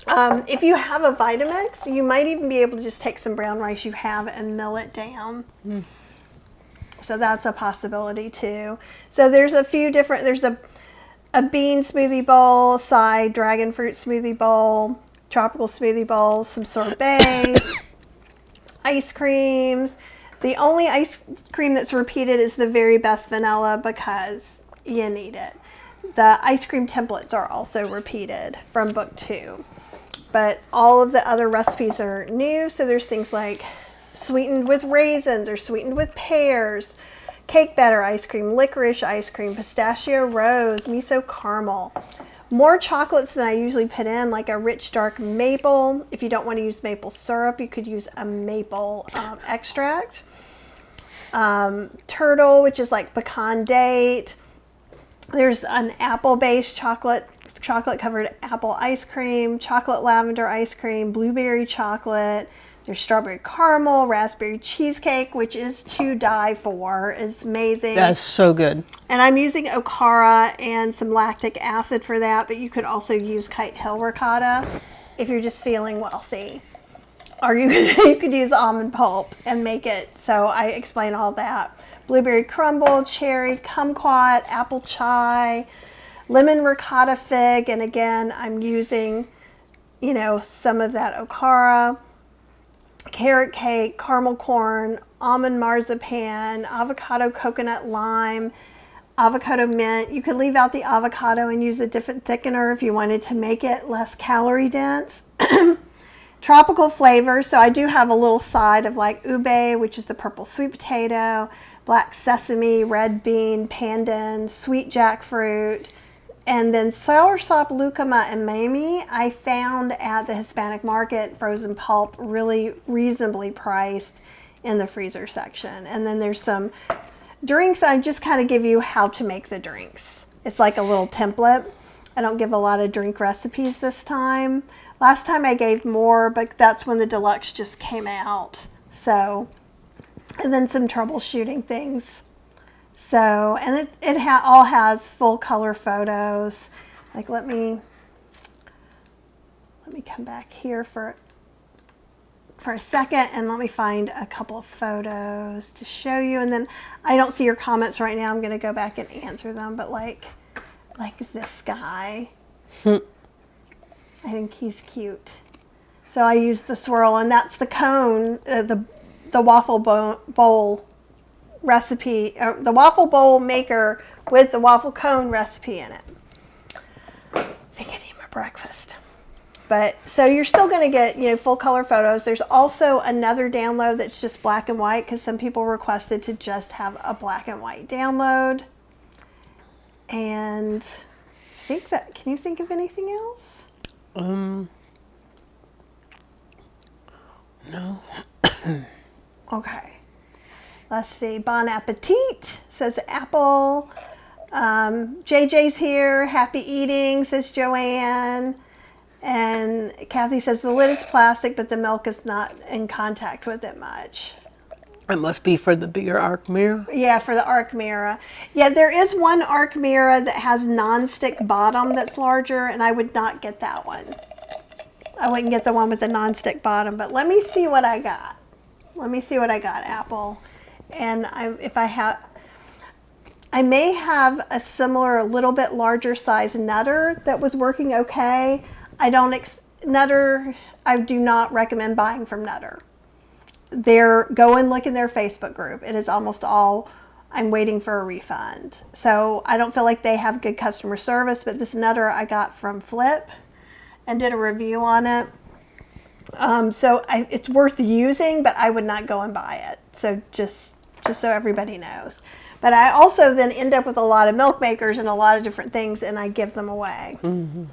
If you have a Vitamix, you might even be able to just take some brown rice you have and mill it down. So that's a possibility too. So there's a few different, there's a bean smoothie bowl, Acai dragon fruit smoothie bowl, tropical smoothie bowls, some sorbets, ice creams. The only ice cream that's repeated is the very best vanilla because you need it. The ice cream templates are also repeated from book 2. But all of the other recipes are new. So there's things like sweetened with raisins or sweetened with pears, cake batter ice cream, licorice ice cream, pistachio rose, miso caramel. More chocolates than I usually put in, like a rich dark maple. If you don't want to use maple syrup, you could use a maple extract. Turtle, which is like pecan date. There's an apple-based chocolate covered apple ice cream, chocolate lavender ice cream, blueberry chocolate. There's strawberry caramel, raspberry cheesecake, which is to die for. It's amazing. That's so good. And I'm using okara and some lactic acid for that, but you could also use Kite Hill ricotta if you're just feeling wealthy. Or you could use almond pulp and make it. So I explain all that. Blueberry crumble, cherry kumquat, apple chai, lemon ricotta fig. And again, I'm using, some of that okara. Carrot cake, caramel corn, almond marzipan, avocado coconut lime, avocado mint. You could leave out the avocado and use a different thickener if you wanted to make it less calorie dense. Tropical flavors. So I do have a little side of like ube, which is the purple sweet potato, black sesame, red bean, pandan, sweet jackfruit. And then soursop, lucuma, and mamey I found at the Hispanic market, frozen pulp, really reasonably priced in the freezer section. And then there's some drinks. I just kind of give you how to make the drinks. It's like a little template. I don't give a lot of drink recipes this time. Last time I gave more, but that's when the deluxe just came out. So, and then some troubleshooting things. So, and it all has full color photos. Like, let me come back here for a second and let me find a couple of photos to show you. And then I don't see your comments right now. I'm going to go back and answer them. But like this guy, I think he's cute. So I used the swirl, and that's the cone, the waffle bowl recipe, the waffle bowl maker with the waffle cone recipe in it. I think I need my breakfast. But so you're still going to get, full color photos. There's also another download that's just black and white because some people requested to just have a black and white download. And I think that, can you think of anything else? No. Okay. Let's see. Bon appetit, says Apple. JJ's here. Happy eating, says Joanne. And Kathy says the lid is plastic, but the milk is not in contact with it much. It must be for the bigger arc mirror. Yeah, for the arc mirror. Yeah, there is one arc mirror that has non-stick bottom that's larger, and I would not get that one. I wouldn't get the one with the non-stick bottom, but let me see what I got. Let me see what I got, Apple. And I may have a similar, a little bit larger size Nutter that was working okay. Nutter, I do not recommend buying from Nutter. Go and look in their Facebook group. It is almost all, I'm waiting for a refund. So I don't feel like they have good customer service, but this Nutter I got from Flip and did a review on it. So it's worth using, but I would not go and buy it. So just so everybody knows. But I also then end up with a lot of milk makers and a lot of different things, and I give them away. Mm-hmm.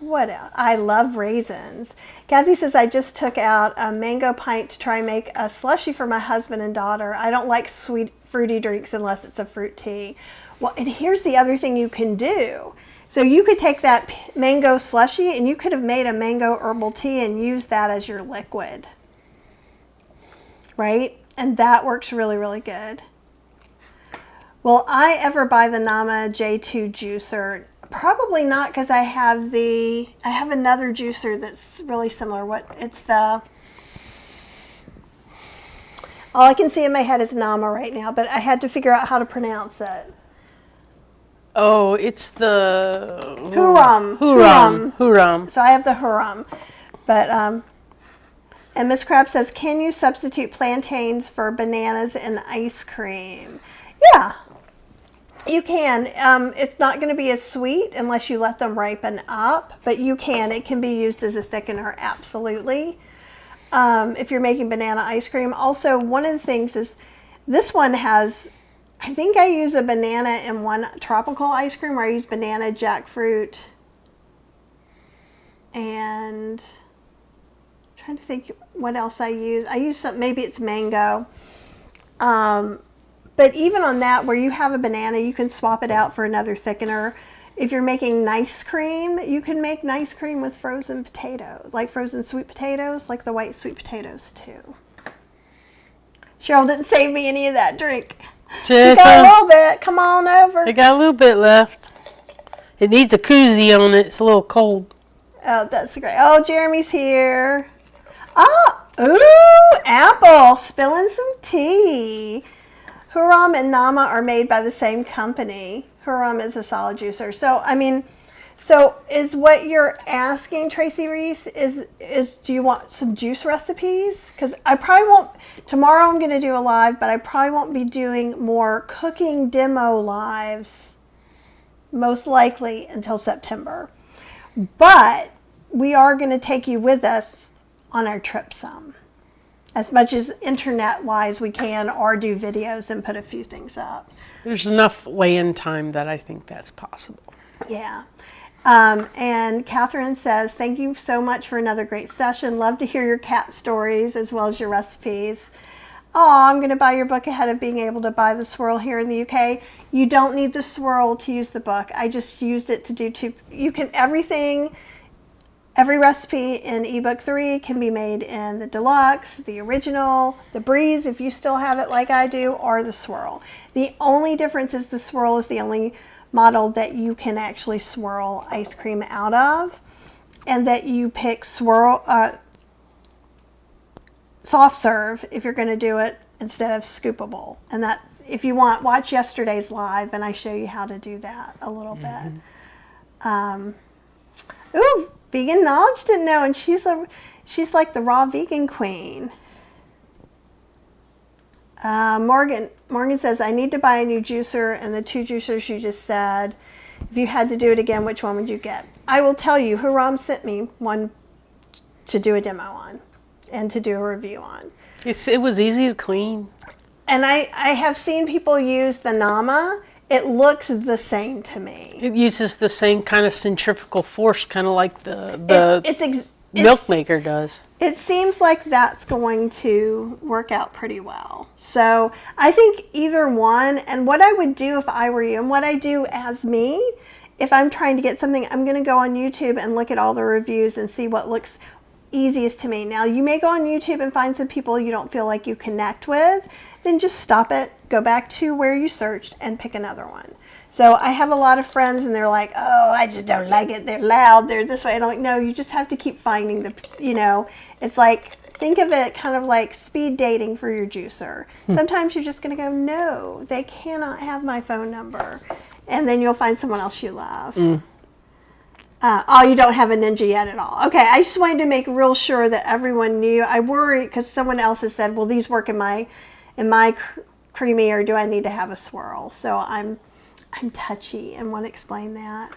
What else? I love raisins. Kathy says, I just took out a mango pint to try and make a slushie for my husband and daughter. I don't like sweet fruity drinks unless it's a fruit tea. Well, and here's the other thing you can do. So you could take that mango slushie and you could have made a mango herbal tea and use that as your liquid. Right? And that works really, really good. Will I ever buy the Nama J2 juicer? Probably not, because I have another juicer that's really similar. All I can see in my head is Nama right now, but I had to figure out how to pronounce it. Oh, it's the Huram. So I have the Huram. But and Miss Crab says, can you substitute plantains for bananas and ice cream? Yeah. You can. It's not going to be as sweet unless you let them ripen up, but you can. It can be used as a thickener, absolutely. If you're making banana ice cream. Also, one of the things is this one has, I think I use a banana in one tropical ice cream where I use banana, jackfruit, and I'm trying to think what else I use. I use some, maybe it's mango. But even on that, where you have a banana, you can swap it out for another thickener. If you're making nice cream, you can make nice cream with frozen potatoes, like frozen sweet potatoes, like the white sweet potatoes too. Cheryl didn't save me any of that drink. She got a little bit. Come on over. I got a little bit left. It needs a koozie on it. It's a little cold. Oh, that's great. Oh, Jeremy's here. Oh, ooh, Apple spilling some tea. Huram and Nama are made by the same company. Huram is a solid juicer. So is what you're asking, Tracy Reese, is do you want some juice recipes? Because I probably won't, tomorrow I'm going to do a live, but I probably won't be doing more cooking demo lives, most likely until September. But we are going to take you with us on our trip some. As much as internet-wise we can, or do videos and put a few things up. There's enough lay-in time that I think that's possible. Yeah. And Catherine says, thank you so much for another great session. Love to hear your cat stories as well as your recipes. Oh, I'm going to buy your book ahead of being able to buy the swirl here in the UK. You don't need the swirl to use the book. I just used it to do you can, everything Every recipe in ebook 3 can be made in the deluxe, the original, the breeze if you still have it like I do, or the swirl. The only difference is the swirl is the only model that you can actually swirl ice cream out of, and that you pick swirl soft serve if you're going to do it instead of scoopable. And that's, if you want, watch yesterday's live and I show you how to do that a little bit. Ooh, vegan knowledge, didn't know, and she's like the raw vegan queen. Morgan says, I need to buy a new juicer, and the 2 juicers you just said, if you had to do it again, which one would you get? I will tell you, Huram sent me one to do a demo on and to do a review on. It was easy to clean. And I have seen people use the Nama. It looks the same to me. It uses the same kind of centrifugal force, kind of like the milk maker does. It seems like that's going to work out pretty well. So I think either one, and what I would do if I were you, and what I do as me, if I'm trying to get something, I'm going to go on YouTube and look at all the reviews and see what looks easiest to me. Now, you may go on YouTube and find some people you don't feel like you connect with, then just stop it, go back to where you searched and pick another one. So I have a lot of friends and they're like, oh, I just don't like it. They're loud. They're this way. I'm like, no, you just have to keep finding it's like, think of it kind of like speed dating for your juicer. Sometimes you're just going to go, no, they cannot have my phone number. And then you'll find someone else you love. Oh, you don't have a Ninja yet at all. Okay, I just wanted to make real sure that everyone knew. I worry because someone else has said, will these work in my creamy, or do I need to have a swirl? So I'm touchy and want to explain that.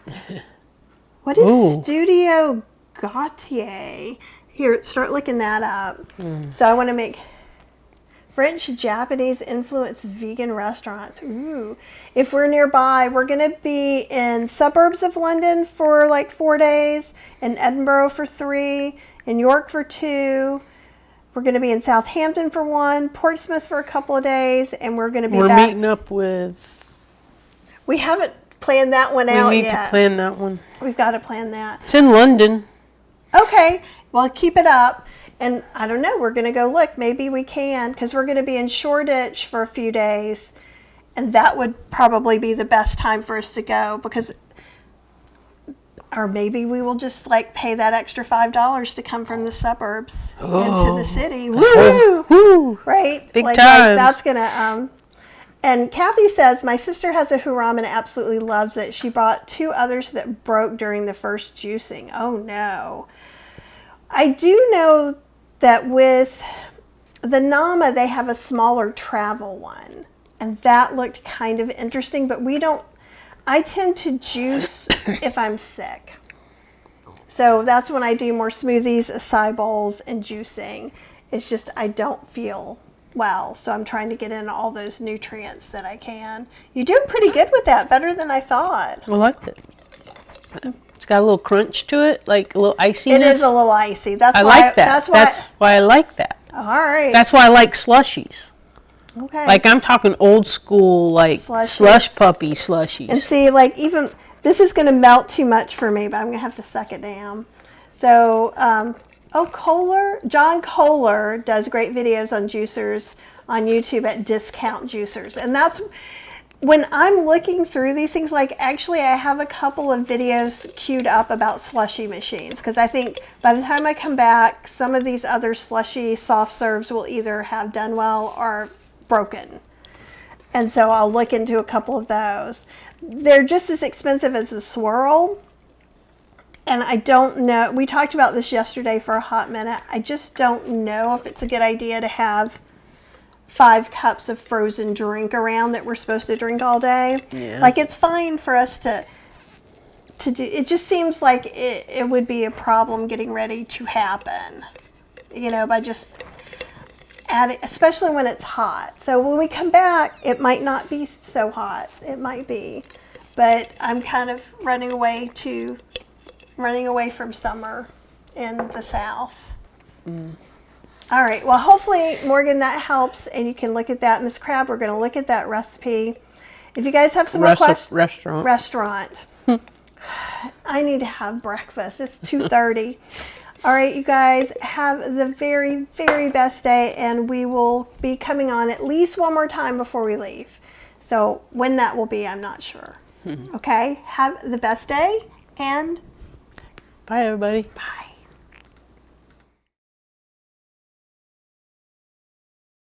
What is Studio Gautier? Here, start looking that up. So I want to make French, Japanese influenced vegan restaurants. Ooh. If we're nearby, we're going to be in suburbs of London for like 4 days, in Edinburgh for 3, in York for 2. We're going to be in Southampton for 1, Portsmouth for a couple of days, and we're going to be back. We're meeting up with... We haven't planned that one out yet. We need to plan that one. We've got to plan that. It's in London. Okay, well, keep it up. And I don't know, we're going to go look. Maybe we can, because we're going to be in Shoreditch for a few days. And that would probably be the best time for us to go, because... Or maybe we will just like pay that extra $5 to come from the suburbs into the city. Woo! Woo! Right? Big like times. that's gonna And Kathy says, my sister has a Huram and absolutely loves it. She bought 2 others that broke during the first juicing. Oh no. I do know that with the Nama, they have a smaller travel one. And that looked kind of interesting, but I tend to juice if I'm sick. So that's when I do more smoothies, acai bowls, and juicing. It's just I don't feel well, so I'm trying to get in all those nutrients that I can. You're doing pretty good with that, better than I thought. I liked it. It's got a little crunch to it, like a little iciness. It is a little icy. That's I why like that. That's why I like that. All right. That's why I like slushies. Okay. Like I'm talking old school, like slush puppy slushies. And see, like even this is going to melt too much for me, but I'm going to have to suck it down. So, John Kohler does great videos on juicers on YouTube at Discount Juicers. And that's when I'm looking through these things, like actually I have a couple of videos queued up about slushy machines, because I think by the time I come back, some of these other slushy soft serves will either have done well or broken. And so I'll look into a couple of those. They're just as expensive as the swirl. And I don't know, we talked about this yesterday for a hot minute. I just don't know if it's a good idea to have 5 cups of frozen drink around that we're supposed to drink all day. Yeah. Like it's fine for us to do, it just seems like it would be a problem getting ready to happen, by just adding, especially when it's hot. So when we come back, it might not be so hot. It might be, but I'm kind of running away from summer in the South. All right, well, hopefully, Morgan, that helps, and you can look at that. Miss Crab, we're going to look at that recipe. If you guys have some more questions... Restaurant. I need to have breakfast. It's 2:30. All right, you guys, have the very, very best day, and we will be coming on at least one more time before we leave. So when that will be, I'm not sure. Okay, have the best day, and Bye, everybody. bye.